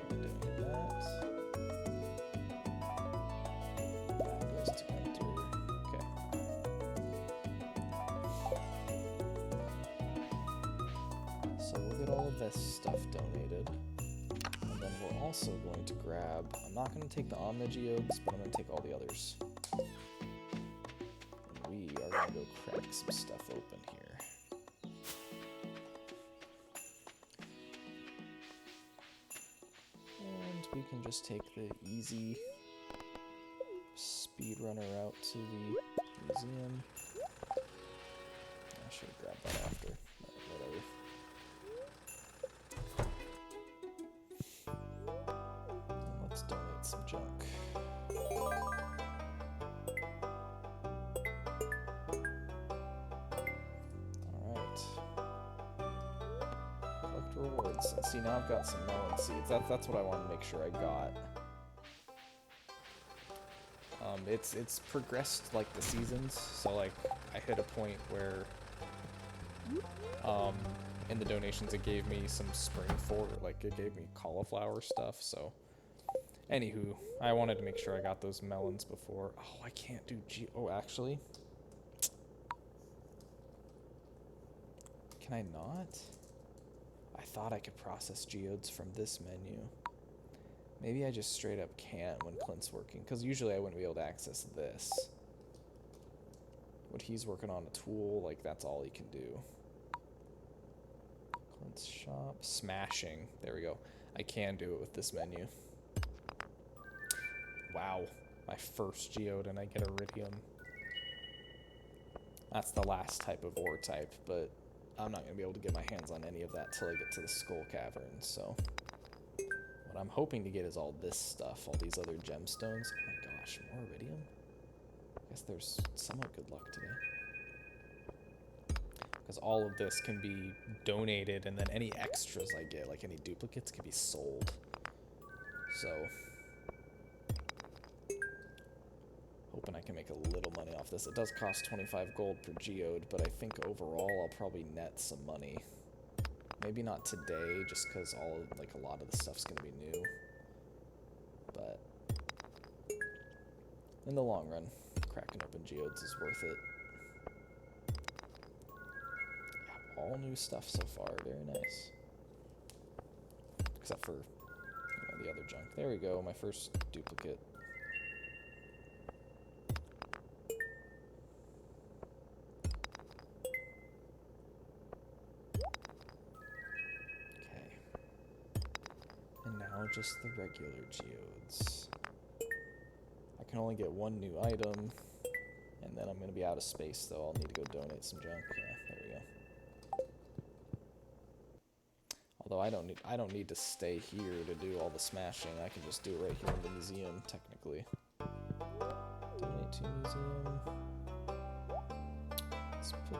Doing that. That goes to enter. Okay. So we'll get all of this stuff donated. And then we're also going to grab, I'm not going to take the Omni Geodes, but I'm going to take all the others. And we are going to go crack some stuff open here. And we can just take the easy speedrunner route to the museum. I should have grabbed that after. Whatever. Let's donate some junk. Alright. Collect rewards. And see, now I've got some melon seeds. That's what I want to make sure I got. It's progressed like the seasons, so like I hit a point where in the donations it gave me some spring like it gave me cauliflower stuff, so anywho, I wanted to make sure I got those melons before. Oh, I can't do oh, actually, can I not? I thought I could process geodes from this menu. Maybe I just straight up can't when Clint's working, because usually I wouldn't be able to access this. When he's working on a tool, like that's all he can do. Clint's shop, smashing, there we go. I can do it with this menu. Wow, my first geode and I get Iridium. That's the last type of ore type, but I'm not going to be able to get my hands on any of that till I get to the Skull Cavern, so... What I'm hoping to get is all this stuff, all these other gemstones. Oh my gosh, more Iridium? I guess there's somewhat good luck today. Because all of this can be donated, and then any extras I get, like any duplicates, can be sold. So, hoping I can make a little money off this. It does cost 25 gold per geode, but I think overall I'll probably net some money. Maybe not today, just because a lot of the stuff's gonna be new. But in the long run, cracking open geodes is worth it. Yeah, all new stuff so far, very nice. Except for, the other junk. There we go, my first duplicate. Just the regular geodes. I can only get one new item, and then I'm going to be out of space, though. I'll need to go donate some junk. Yeah, there we go. Although I don't need to stay here to do all the smashing. I can just do it right here in the museum, technically. Donate to museum. Let's put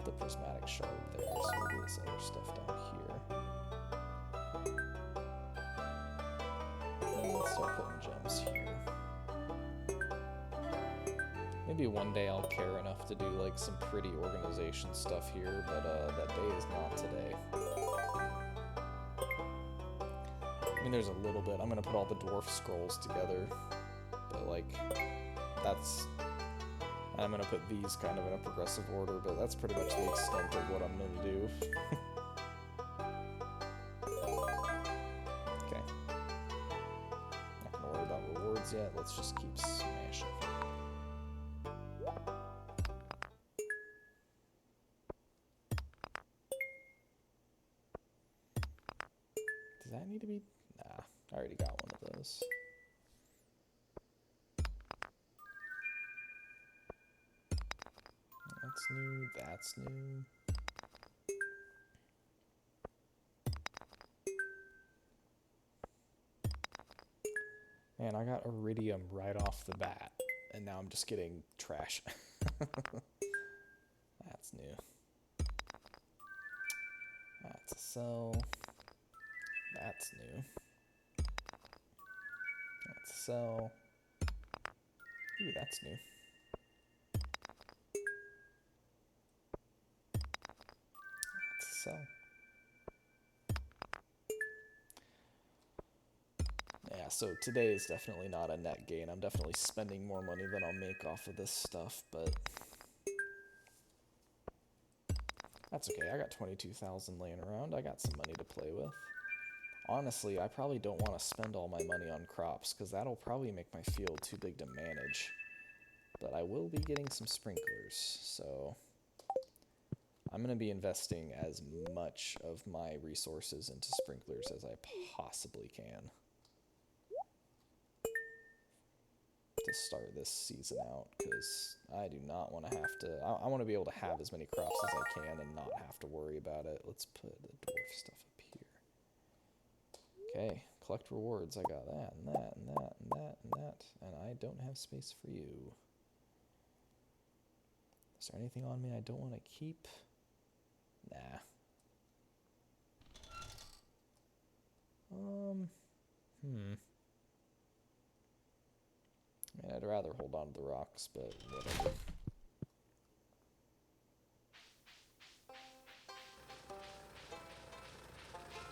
the prismatic shard there, so we'll do this other stuff down here. Let's start putting gems here. Maybe one day I'll care enough to do like some pretty organization stuff here, but that day is not today. I mean, there's a little bit. I'm gonna put all the dwarf scrolls together, but like I'm gonna put these kind of in a progressive order, but that's pretty much the extent of what I'm gonna do. Yet. Let's just keep smashing. Does that need to be? Nah, I already got one of those. That's new, that's new. Man, I got Iridium right off the bat, and now I'm just getting trash. That's new. That's a cell. That's new. That's a cell. Ooh, that's new. sell. Yeah, so today is definitely not a net gain. I'm definitely spending more money than I'll make off of this stuff, but that's okay. I got 22,000 laying around. I got some money to play with. Honestly, I probably don't want to spend all my money on crops, because that'll probably make my field too big to manage. But I will be getting some sprinklers, so I'm going to be investing as much of my resources into sprinklers as I possibly can to start this season out, because I do not want to have to... I want to be able to have as many crops as I can and not have to worry about it. Let's put the dwarf stuff up here. Okay, collect rewards. I got that and that and that and that and that, and I don't have space for you. Is there anything on me I don't want to keep? Nah. I mean, I'd rather hold on to the rocks, but whatever.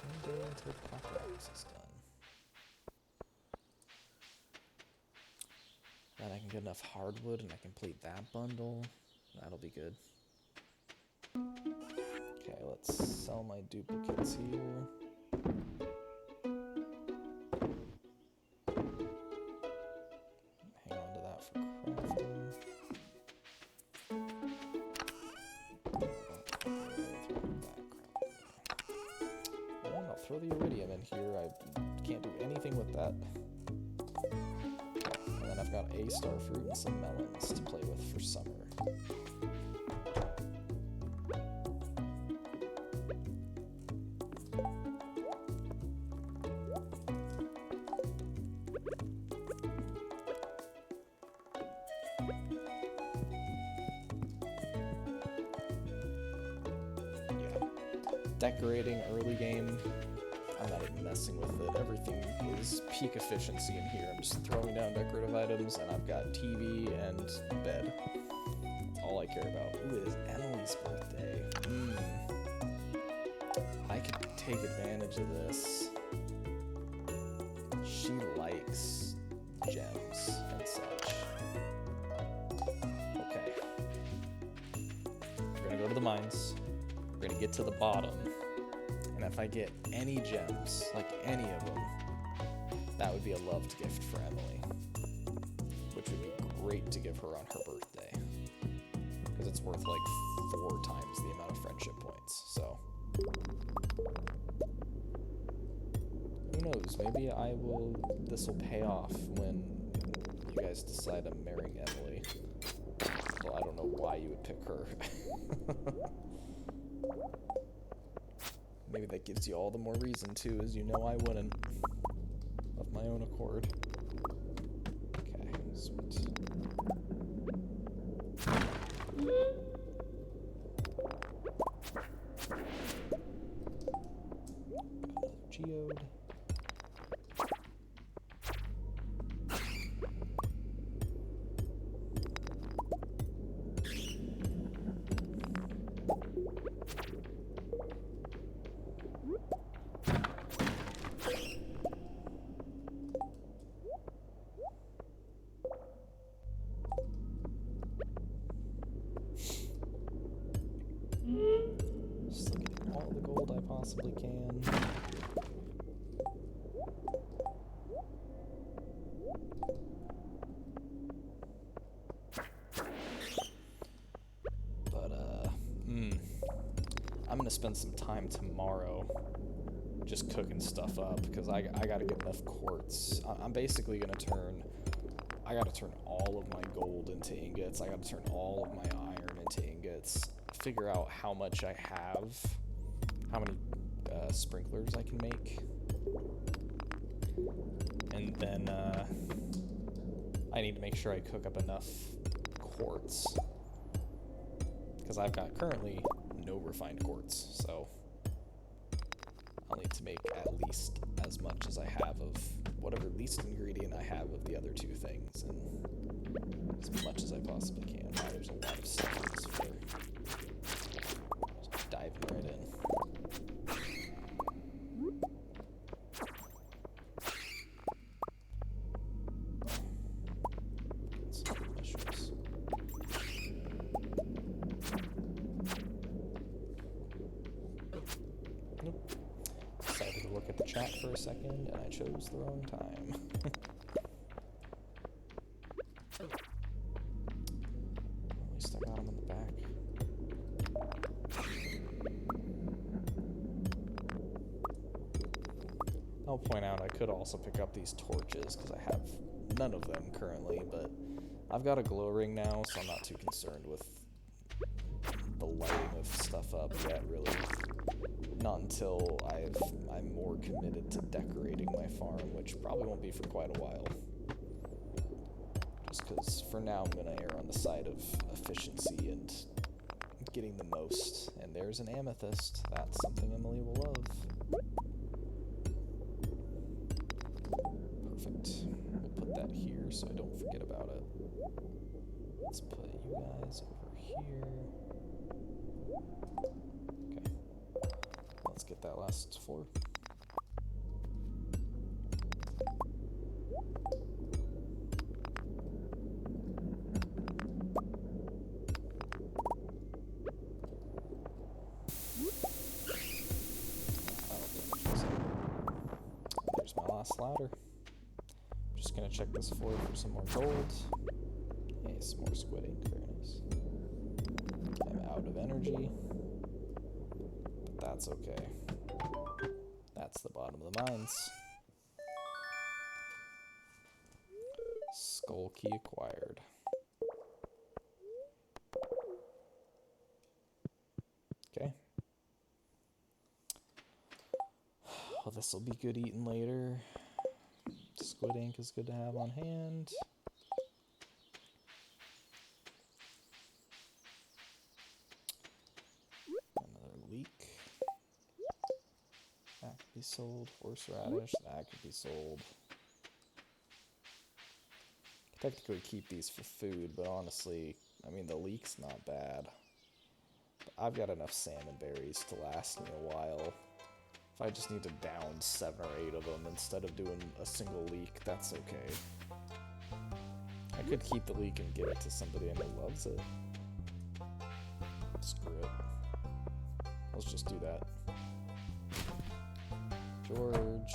One day until copper axe is done. Then I can get enough hardwood and I complete that bundle. That'll be good. Okay, let's sell my duplicates here. Hang on to that for crafting. And I'll throw the Iridium in here. I can't do anything with that. And then I've got a star fruit and some melons to play with for summer. Decorating early game, I'm not even messing with it. Everything is peak efficiency in here. I'm just throwing down decorative items, and I've got TV and bed. That's all I care about. Ooh, it is Emily's birthday. I could take advantage of this. She likes gems and such. Okay. We're gonna go to the mines. We're gonna get to the bottom, and if I get any gems, like any of them, that would be a loved gift for Emily, which would be great to give her on her birthday, because it's worth like 4 times the amount of friendship points. So who knows, maybe this will pay off when you guys decide I'm marrying Emily. Well, I don't know why you would pick her. Maybe that gives you all the more reason to, as you know I wouldn't, of my own accord. Okay, sweet. Geode. Still getting all the gold I possibly can. But, I'm gonna spend some time tomorrow just cooking stuff up, because I gotta get enough quartz. I'm basically gonna I gotta turn all of my gold into ingots. I gotta turn all of my iron into ingots. Figure out how much I have, how many sprinklers I can make, and then I need to make sure I cook up enough quartz, because I've got currently no refined quartz, so I'll need to make at least as much as I have of whatever least ingredient I have of the other 2 things, and as much as I possibly can. Wow, there's a lot of stuff in this floor. Just diving right in. the chat for a second, and I chose the wrong time. At least I got him in the back. I'll point out I could also pick up these torches, because I have none of them currently, but I've got a glow ring now, so I'm not too concerned with the lighting of stuff up yet, really. Not until I'm more committed to decorating my farm, which probably won't be for quite a while. Just because for now I'm going to err on the side of efficiency and getting the most. And there's an amethyst. That's something Emily will love. Perfect. We'll put that here so I don't forget about it. Let's put you guys over here. Okay. Let's get that last floor. There's my last ladder. Just gonna check this floor for some more gold. Hey, some more squid ink, very nice. I'm out of energy, but that's okay. That's the bottom of the mines. Skull key acquired. Okay. Well, this will be good eating later. Squid ink is good to have on hand. Another leek. That could be sold. Horseradish, that could be sold. Technically keep these for food, but honestly, I mean, the leek's not bad. But I've got enough salmon berries to last me a while. If I just need to down 7 or 8 of them instead of doing a single leek, that's okay. I could keep the leek and give it to somebody I know loves it. Screw it. Let's just do that. George,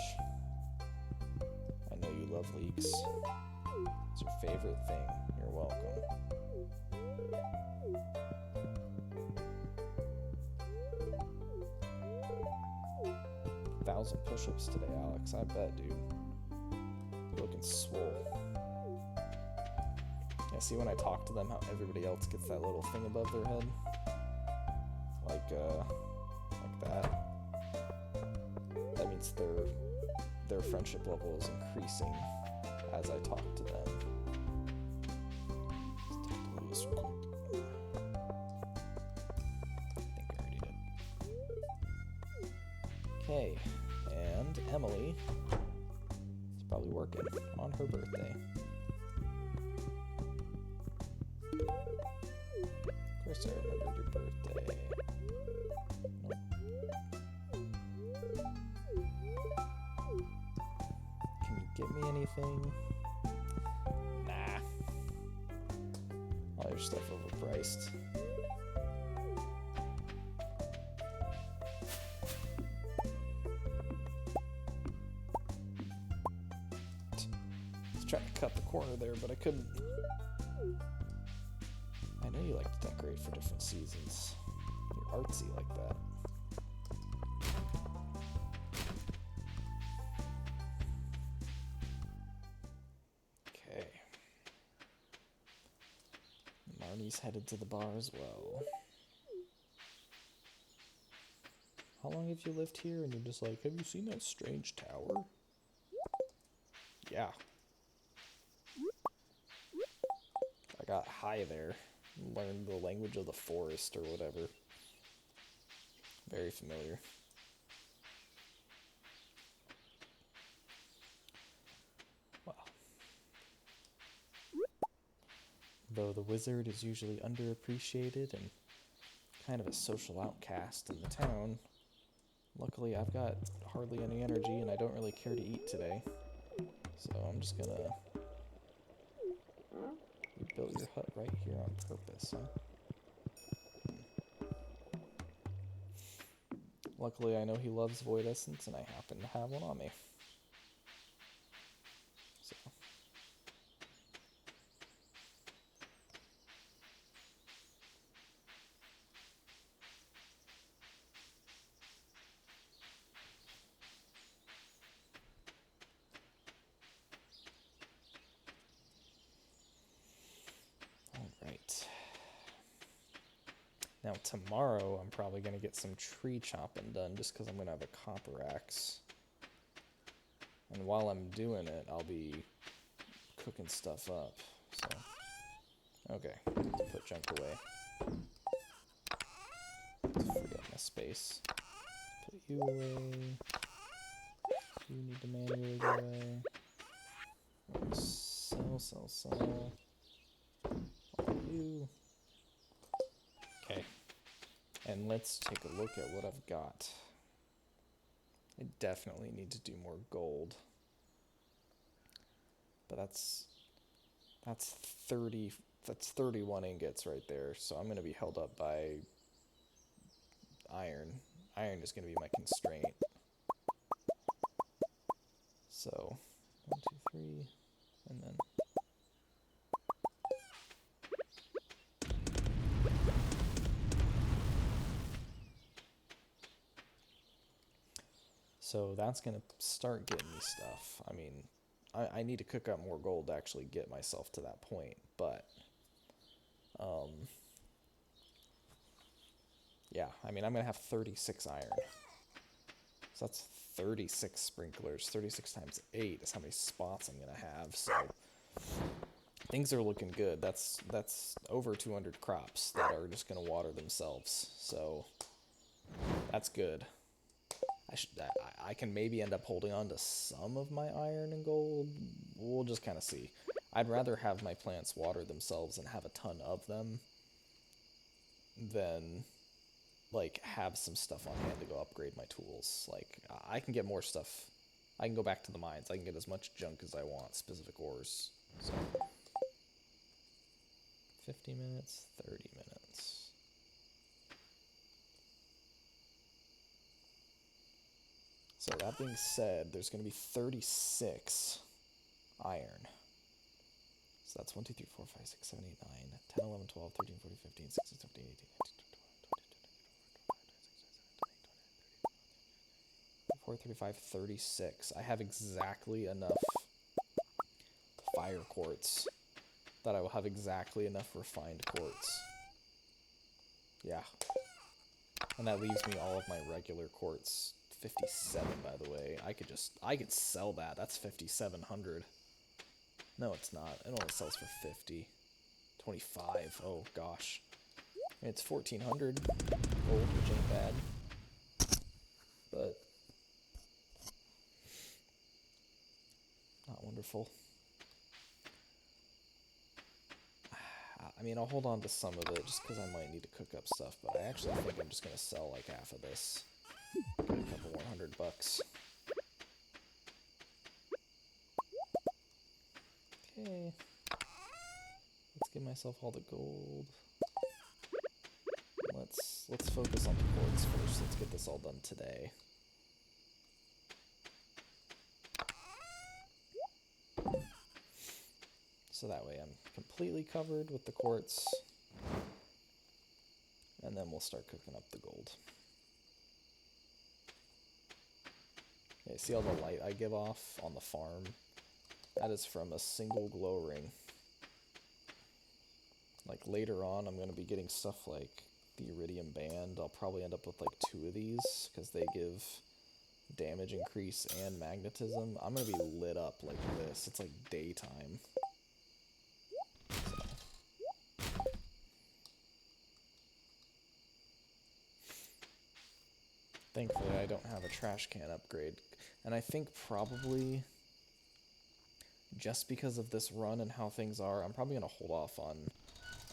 I know you love leeks. It's your favorite thing. You're welcome. 1,000 push-ups today, Alex. I bet, dude. You're looking swole. Yeah, see when I talk to them how everybody else gets that little thing above their head? Like that. That means their friendship level is increasing as I talk to them. Let's talk to Lewis real quick. I think I already did. Okay, and Emily is probably working on her birthday. Of course I remembered your birthday. Nope. Can you get me anything? Nah. All your stuff overpriced. I was trying to cut the corner there, but I couldn't. I know you like to decorate for different seasons. You're artsy like that. Okay. Marnie's headed to the bar as well. How long have you lived here? And you're just like, have you seen that strange tower? Yeah. I got high there. Learned the language of the forest or whatever. Very familiar. Well. Though the wizard is usually underappreciated and kind of a social outcast in the town, luckily I've got hardly any energy and I don't really care to eat today. So I'm just gonna... You built your hut right here on purpose, huh? Luckily, I know he loves Void Essence, and I happen to have one on me. So. Alright. Now tomorrow, I'm probably going to get some tree chopping done, just because I'm going to have a copper axe. And while I'm doing it, I'll be cooking stuff up. So, okay, put junk away. Let's free up my space. Put you away. You need to manually go away. Sell. All you. Okay. And let's take a look at what I've got. I definitely need to do more gold. But that's 31 ingots right there. So I'm going to be held up by iron. Iron is going to be my constraint. So 1, 2, 3, and then so that's going to start getting me stuff. I mean, I need to cook up more gold to actually get myself to that point, but yeah, I mean, I'm going to have 36 iron. So that's 36 sprinklers. 36 times 8 is how many spots I'm going to have. So things are looking good. That's over 200 crops that are just going to water themselves. So that's good. I can maybe end up holding on to some of my iron and gold. We'll just kind of see. I'd rather have my plants water themselves and have a ton of them than like have some stuff on hand to go upgrade my tools. Like I can get more stuff. I can go back to the mines. I can get as much junk as I want, specific ores. So 50 minutes, 30 minutes. So that being said, there's going to be 36 iron. So that's 1, 2, 3, 4, 5, 6, 7, 8, 9, 10, 11, 12, 13, 14, 15, 16, 17, 18, 19, 20, 35, 36. I have exactly enough fire quartz that I will have exactly enough refined quartz. Yeah. And that leaves me all of my regular quartz. 57, by the way. I could sell that. That's 5,700. No, it's not. It only sells for 50. 25. Oh, gosh. It's 1,400 gold, which ain't bad. But not wonderful. I mean, I'll hold on to some of it just because I might need to cook up stuff, but I actually think I'm just going to sell like half of this. Get a couple more $100. Okay. Let's give myself all the gold. Let's focus on the quartz first. Let's get this all done today. So that way I'm completely covered with the quartz. And then we'll start cooking up the gold. Okay, see all the light I give off on the farm? That is from a single glow ring. Like later on, I'm going to be getting stuff like the Iridium band. I'll probably end up with like 2 of these because they give damage increase and magnetism. I'm going to be lit up like this. It's like daytime. Thankfully, I don't have a trash can upgrade. And I think probably just because of this run and how things are, I'm probably going to hold off on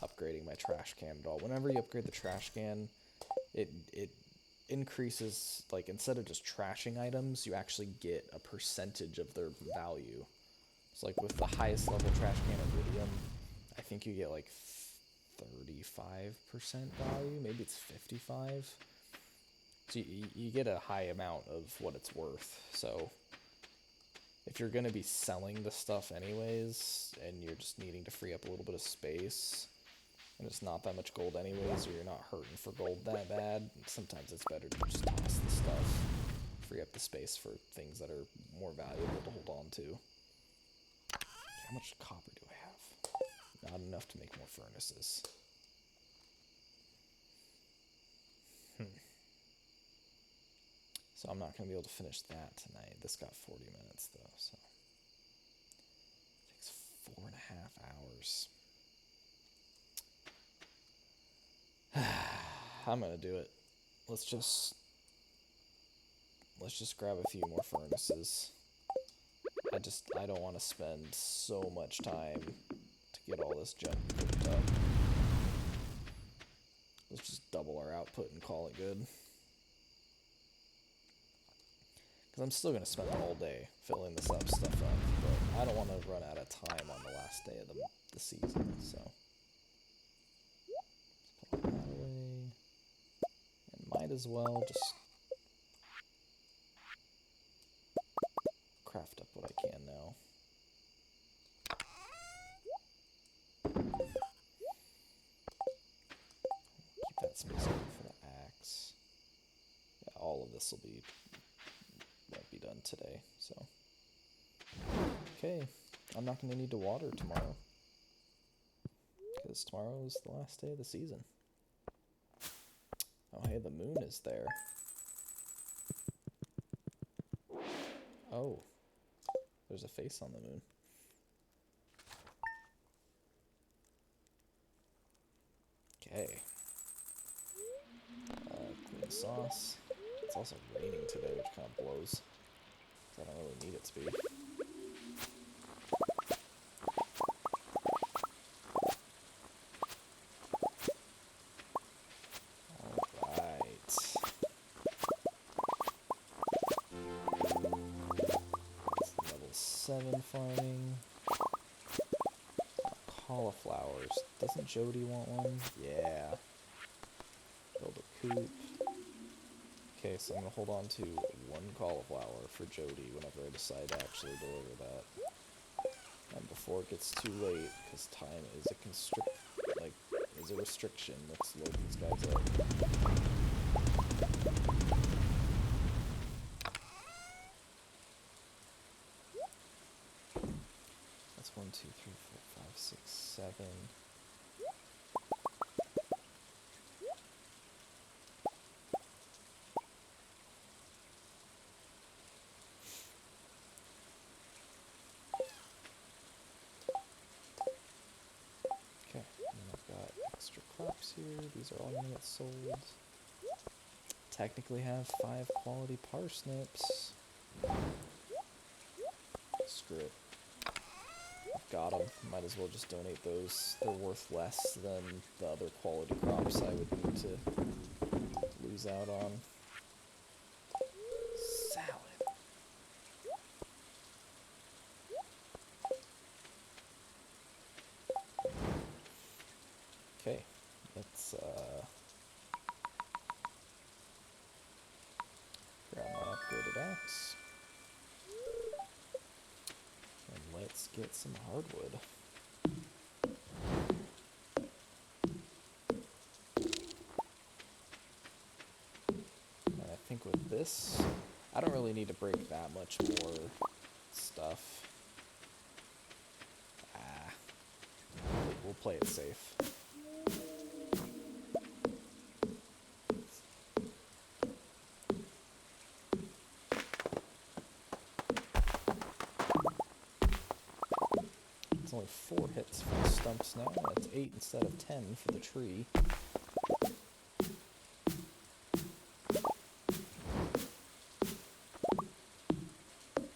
upgrading my trash can at all. Whenever you upgrade the trash can, it increases, like, instead of just trashing items, you actually get a percentage of their value. So, like, with the highest level trash can Iridium, I think you get, like, 35% value. Maybe it's 55. So you get a high amount of what it's worth. So if you're going to be selling the stuff anyways, and you're just needing to free up a little bit of space, and it's not that much gold anyways, or you're not hurting for gold that bad, sometimes it's better to just toss the stuff, free up the space for things that are more valuable to hold on to. How much copper do I have? Not enough to make more furnaces. So I'm not going to be able to finish that tonight. This got 40 minutes though, so it takes 4.5 hours. I'm gonna do it. Let's just grab a few more furnaces. I don't want to spend so much time to get all this junk cooked up. Let's just double our output and call it good. Because I'm still gonna spend the whole day filling this stuff up, but I don't want to run out of time on the last day of the season, so. Let's put all that away. And might as well just craft up what I can now. Keep that space open for the axe. Yeah, all of this won't be done today, so. Okay, I'm not going to need to water tomorrow, because tomorrow is the last day of the season. Oh hey, the moon is there. Oh, there's a face on the moon. Okay. Clean sauce. It's also raining today, which kind of blows. I don't really need it to be. Alright. Level 7 farming. Cauliflowers. Doesn't Jody want one? Yeah. Build a coop. Okay, so I'm going to hold on to 1 cauliflower for Jody whenever I decide to actually deliver that. And before it gets too late, because time is a restriction. Let's load these guys up. That's 1, 2, 3, 4, 5, 6, 7. Here. These are all gonna get sold. Technically have 5 quality parsnips. Screw it. Got them. Might as well just donate those. They're worth less than the other quality crops I would need to lose out on. Salad. Okay. Let's grab my upgraded axe. And let's get some hardwood. And I think with this, I don't really need to break that much more stuff. We'll play it safe. It's only 4 hits for the stumps now. That's 8 instead of 10 for the tree.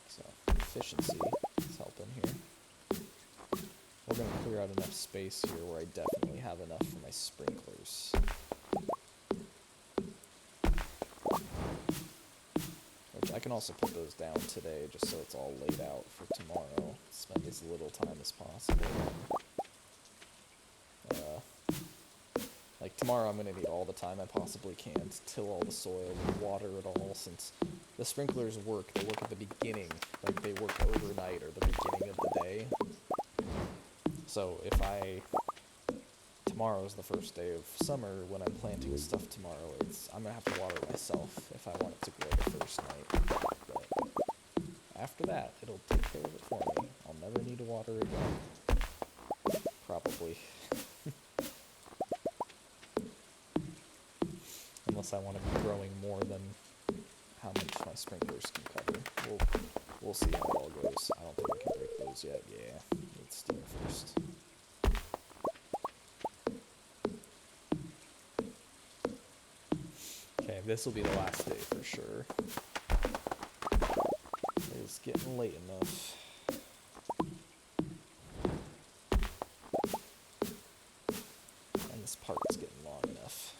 So, efficiency is helping here. We're going to clear out enough space here where I definitely have enough for my sprinklers. Which I can also put those down today just so it's all laid out for tomorrow. Spend as little time as possible. Like tomorrow I'm going to need all the time I possibly can to till all the soil and water it all, since the sprinklers work. They work at the beginning, like they work overnight or the beginning of the day. So if tomorrow's the first day of summer, when I'm planting stuff tomorrow, I'm going to have to water it myself if I want it to grow the first night. But after that, it'll take care of it for me. I'll never need to water again. Probably. Unless I want to be growing more than how much my sprinklers can cover. We'll see how it all goes. I don't think I can break those yet. Yeah, need steam first. Okay, this will be the last day for sure. It's getting late enough. And this part is getting long enough.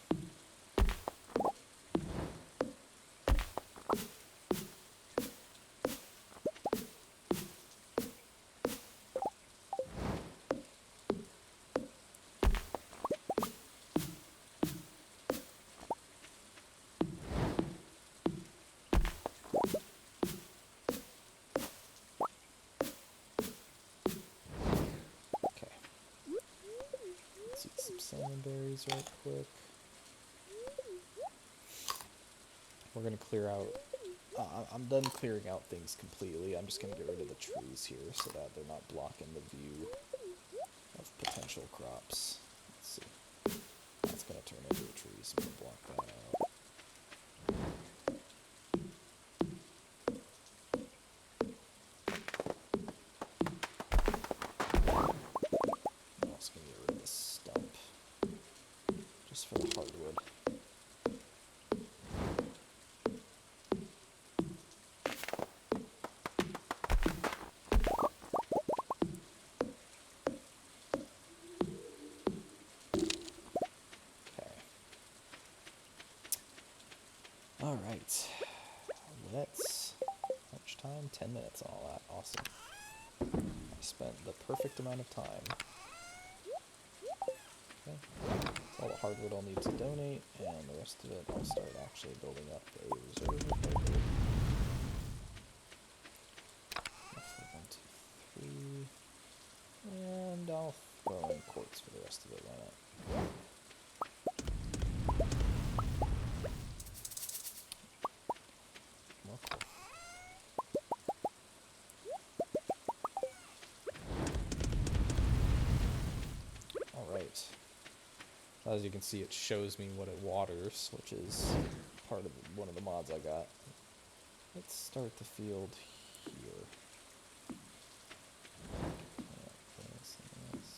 Salmon berries right quick. We're gonna clear out. I'm done clearing out things completely. I'm just gonna get rid of the trees here so that they're not blocking the view of potential crops. Let's see. That's gonna turn into a tree, so I'm gonna block that out. For the hardwood. Okay. All right. Let's. How much time? 10 minutes on all that. Awesome. I spent the perfect amount of time. Okay. All the hardwood I'll need to donate, and the rest of it I'll start actually building up a reserve of hardwood. 1, 2, 3, and I'll throw in quartz for the rest of it. Why not? More coal. All right. As you can see, it shows me what it waters, which is part of one of the mods I got. Let's start the field here. This and this.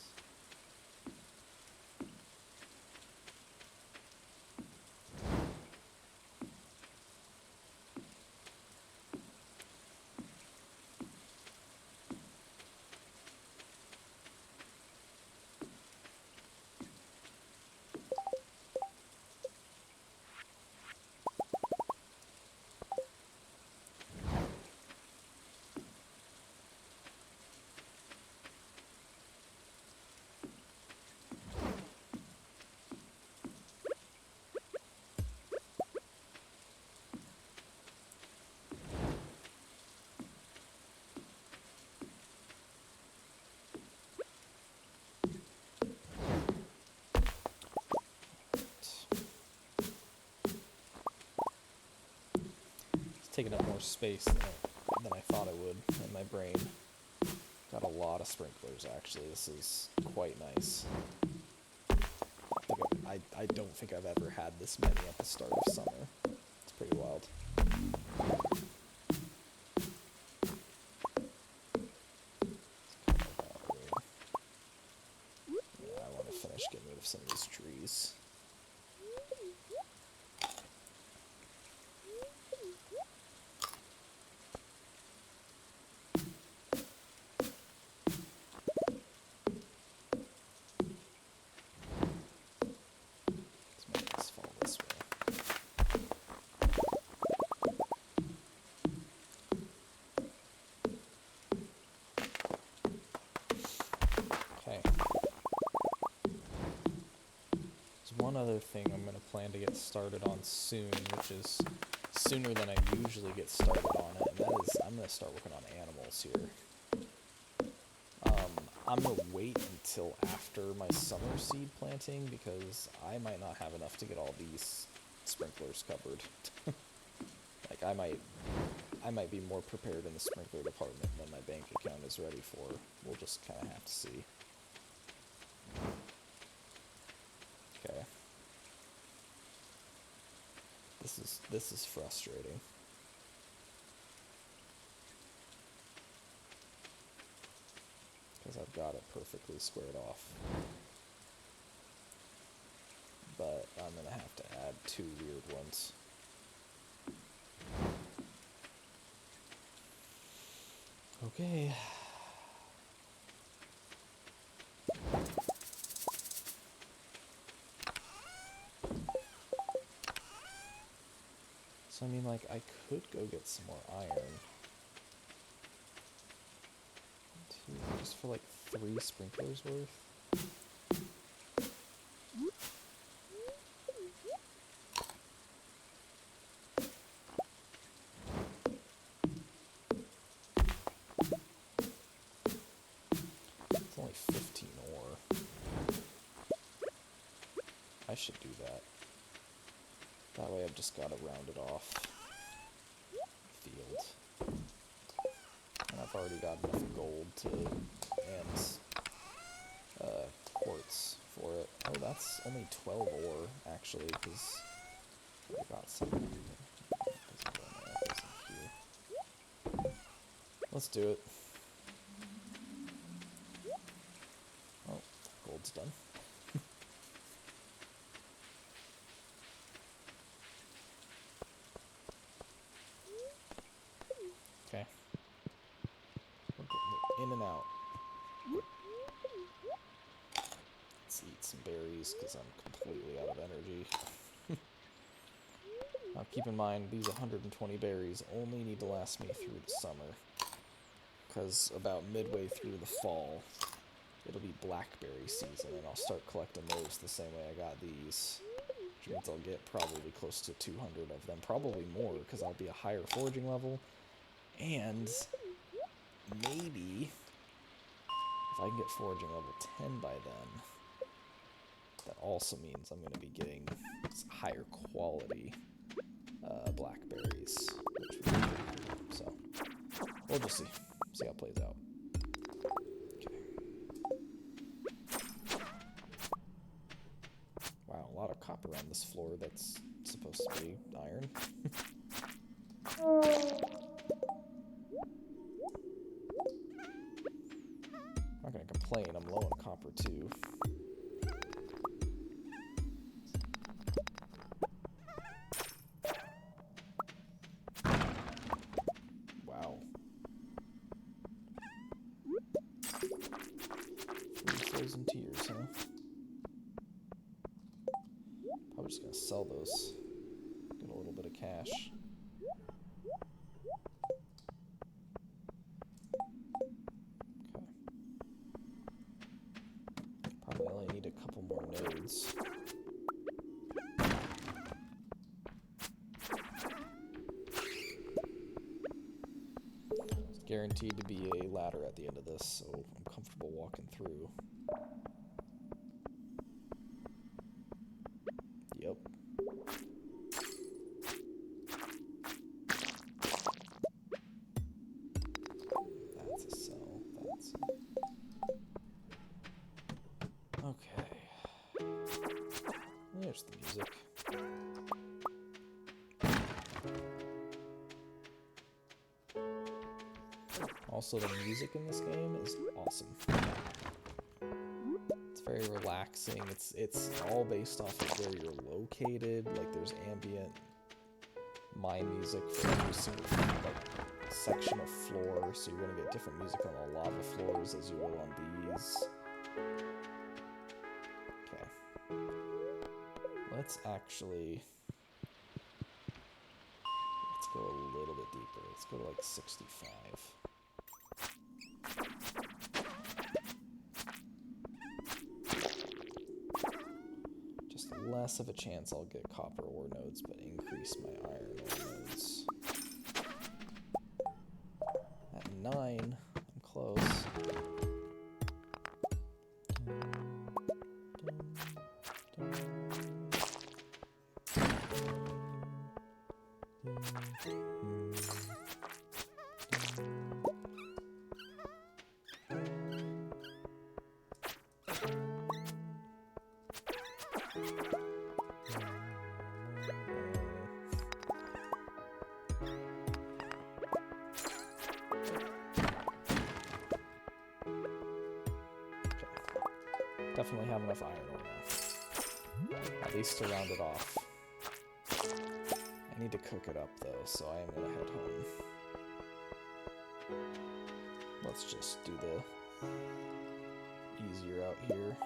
Taking up more space than I thought it would in my brain. Got a lot of sprinklers, actually. This is quite nice. I don't think I've ever had this many at the start of summer. It's pretty wild. Yeah, I want to finish getting rid of some of these trees. one other thing I'm going to plan to get started on soon, which is sooner than I usually get started on it, and that is I'm going to start working on animals here. I'm going to wait until after my summer seed planting because I might not have enough to get all these sprinklers covered. Like, I might be more prepared in the sprinkler department than my bank account is ready for. We'll just kind of have to see. Okay. This is frustrating. Because I've got it perfectly squared off. But I'm going to have to add 2 weird ones. Okay. So, I mean, like, I could go get some more iron. Just for, like, 3 sprinklers worth. It's only 15 ore. I should do that. That way I've just got a rounded off field. And I've already got enough gold and quartz for it. Oh, that's only 12 ore, actually, because I got some. Let's do it. Oh, gold's done. Okay. We're in and out. Let's eat some berries, because I'm completely out of energy. Now keep in mind, these 120 berries only need to last me through the summer. Because about midway through the fall, it'll be blackberry season, and I'll start collecting those the same way I got these. Which means I'll get probably close to 200 of them. Probably more, because I'll be a higher foraging level. And maybe, if I can get foraging level 10 by then, that also means I'm going to be getting higher quality blackberries, which would be pretty cool. So, we'll just see how it plays out. Okay. Wow, a lot of copper on this floor that's supposed to be iron. I'm not gonna complain, I'm low on copper too. Wow. Freeze those in tiers, huh? Probably just gonna sell those. Get a little bit of cash. Probably only need a couple more nodes. It's guaranteed to be a ladder at the end of this, so I'm comfortable walking through. Yep. That's a cell. That's okay. There's the music. Also, the music in this game is awesome. It's very relaxing. It's all based off of where you're located. Like, there's ambient mine music for every single section of floor, so you're gonna get different music on the lava floors as you will on these. Okay. Let's go a little bit deeper. Let's go to like 65. Just less of a chance I'll get copper ore nodes, but increase my iron ore nodes. At 9, I'm close. Definitely have enough iron ore now. At least to round it off. I need to cook it up though, so I am gonna head home. Let's just do the easier out here.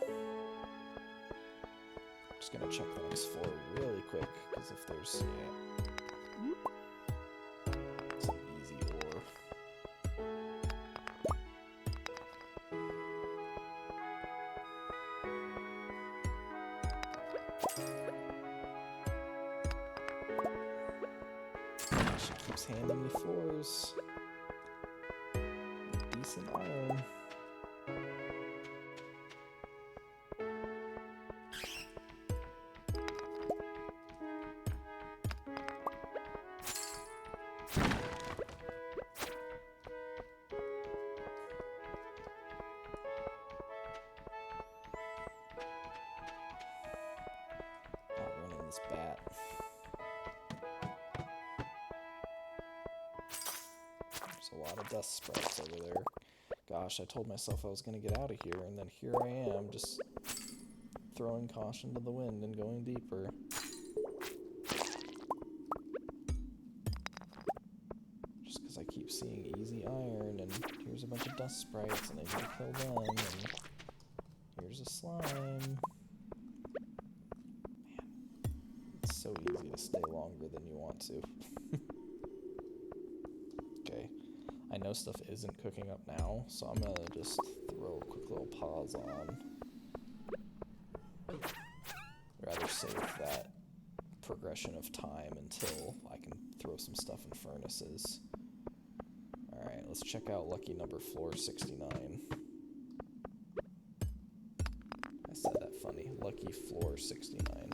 Just gonna check the next floor really quick, because if there's, it's an easy ore. She keeps handing me floors. Decent iron. Outrunning this bat. There's a lot of dust sprites over there. Gosh, I told myself I was going to get out of here, and then here I am, just throwing caution to the wind and going deeper. Just because I keep seeing easy iron, and here's a bunch of dust sprites, and I need to kill them, and here's a slime. Man, it's so easy to stay longer than you want to. Okay. I know stuff isn't cooking up now, so I'm gonna just throw a quick little pause on. Rather save that progression of time until I can throw some stuff in furnaces. Alright, let's check out lucky number floor 69. I said that funny. Lucky floor 69.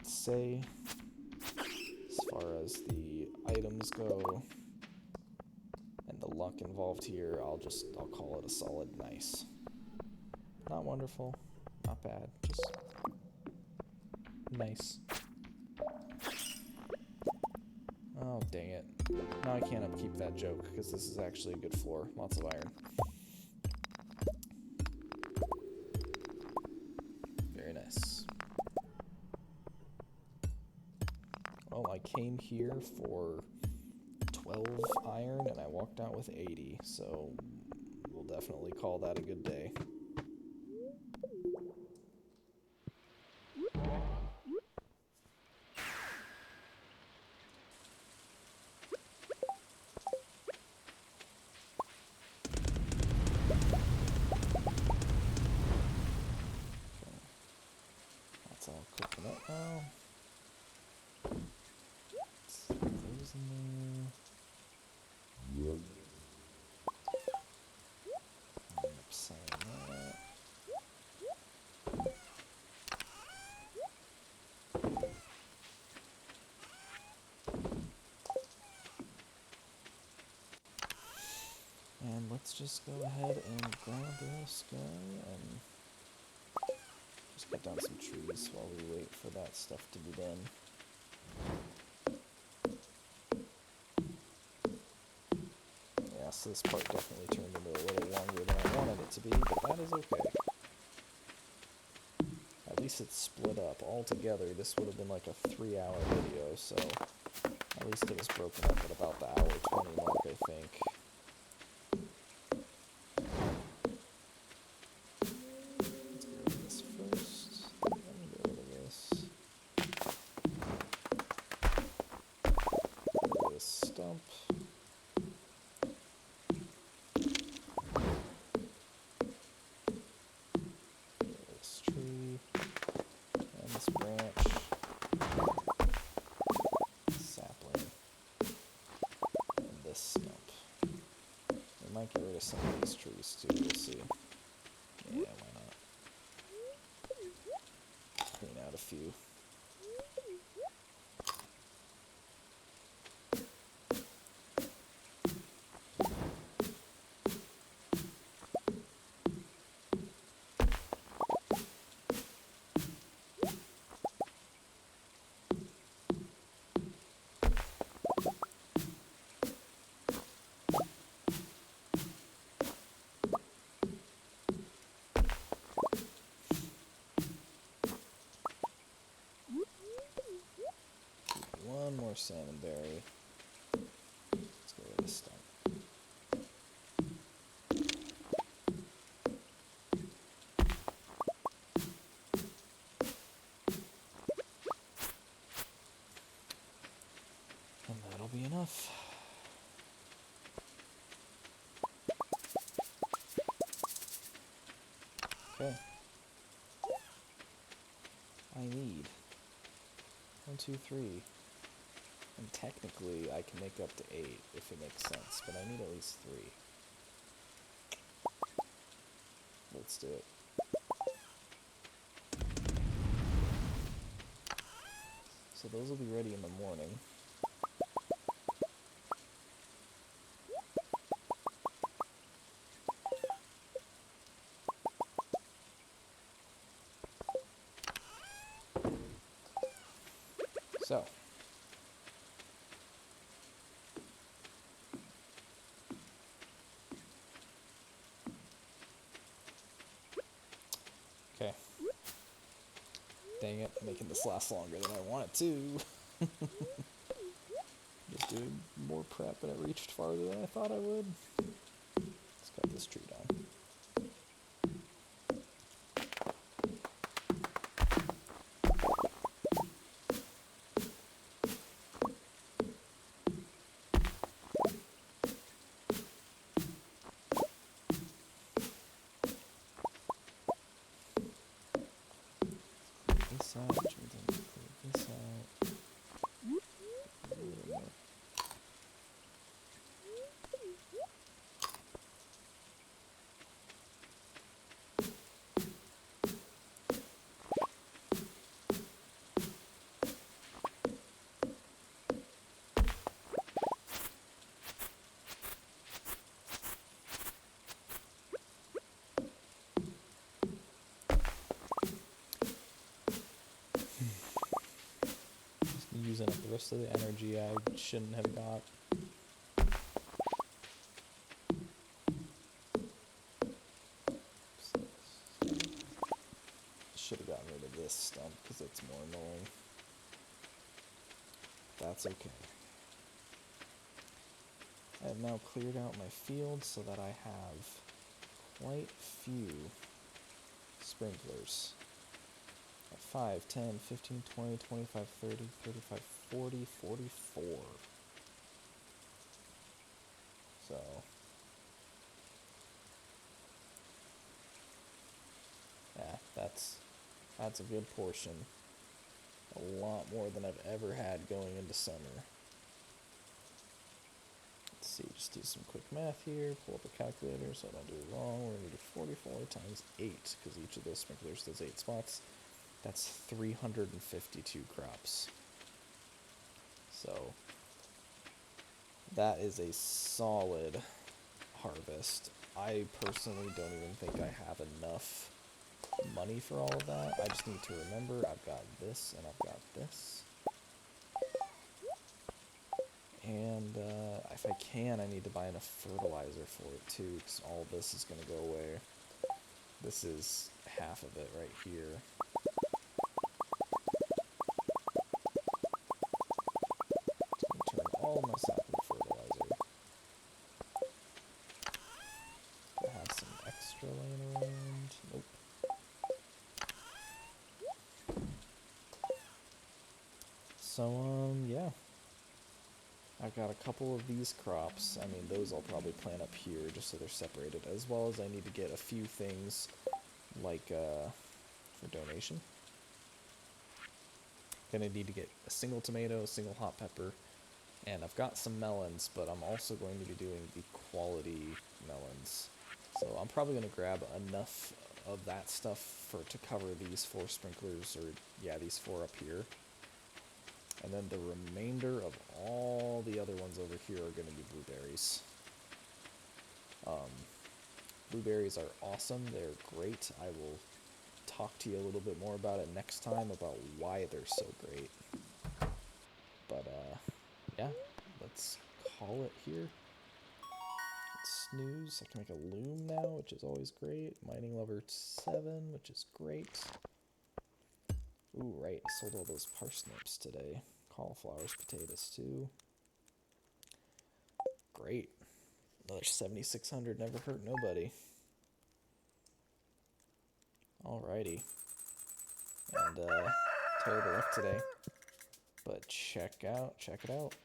Say, as far as the items go and the luck involved here, I'll call it a solid nice. Not wonderful, not bad, just nice. Oh, dang it. Now I can't upkeep that joke, because this is actually a good floor. Lots of iron. Very nice. Well, I came here for 12 iron, and I walked out with 80, so we'll definitely call that a good day. That's all cooking up now. Those in there. Upside that. And let's just go ahead and grab this guy and just cut down some trees while we wait for that stuff to be done. Yeah, so this part definitely turned into a little longer than I wanted it to be, but that is okay. At least it's split up. Altogether, this would have been like a 3-hour video, so at least it was broken up at about the hour 20 mark, I think. Let's get rid of this first. Let me get rid of this. Get rid of this stump. might get rid of some of these trees too, we'll see. Yeah, why not? Clean out a few. One more salmon berry. Let's get rid of this stump. And that'll be enough. Okay. I need 1, 2, 3. And technically, I can make up to 8 if it makes sense, but I need at least 3. Let's do it. So those will be ready in the morning. So. Okay. Dang it, making this last longer than I want it to. Just doing more prep and it reached farther than I thought I would. Let's cut this tree down. This out, clear this out. A little more. Using up the rest of the energy I shouldn't have got. Should have gotten rid of this stump because it's more annoying. That's okay. I have now cleared out my field so that I have quite a few sprinklers. 5, 10, 15, 20, 25, 30, 35, 40, 44. So. Yeah, that's a good portion. A lot more than I've ever had going into summer. Let's see, just do some quick math here. Pull up a calculator so I don't do it wrong. We're going to do 44 times 8 because each of those sprinklers does 8 spots. That's 352 crops. So that is a solid harvest. I personally don't even think I have enough money for all of that. I just need to remember I've got this and I've got this. And if I can, I need to buy enough fertilizer for it too, because all of this is going to go away. This is half of it right here. All my sap into fertilizer. I have some extra laying around. Nope. So, yeah. I've got a couple of these crops. I mean, those I'll probably plant up here just so they're separated, as well as I need to get a few things like for donation. Gonna need to get a single tomato, a single hot pepper, And I've got some melons, but I'm also going to be doing the quality melons. So I'm probably going to grab enough of that stuff to cover these 4 sprinklers, or yeah, these 4 up here. And then the remainder of all the other ones over here are going to be blueberries. Blueberries are awesome. They're great. I will talk to you a little bit more about it next time, about why they're so great. But, yeah, let's call it here. Let's snooze. I can make a loom now, which is always great. Mining lever 7, which is great. Ooh, right, I sold all those parsnips today. Cauliflowers, potatoes too. Great. Another 7,600, never hurt nobody. Alrighty. And, terrible luck today. But check it out.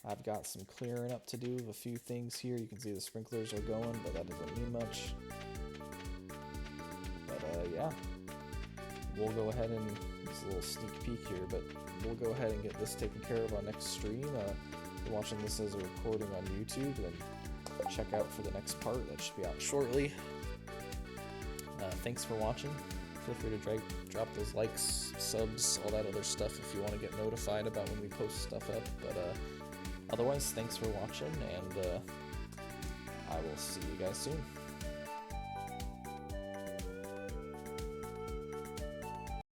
I've got some clearing up to do of a few things here. You can see the sprinklers are going, but that doesn't mean much. But, yeah. We'll go ahead and, it's a little sneak peek here, but we'll go ahead and get this taken care of on next stream. If you're watching this as a recording on YouTube, then check out for the next part. That should be out shortly. Thanks for watching. Feel free to drop those likes, subs, all that other stuff if you want to get notified about when we post stuff up. But otherwise, thanks for watching, and I will see you guys soon.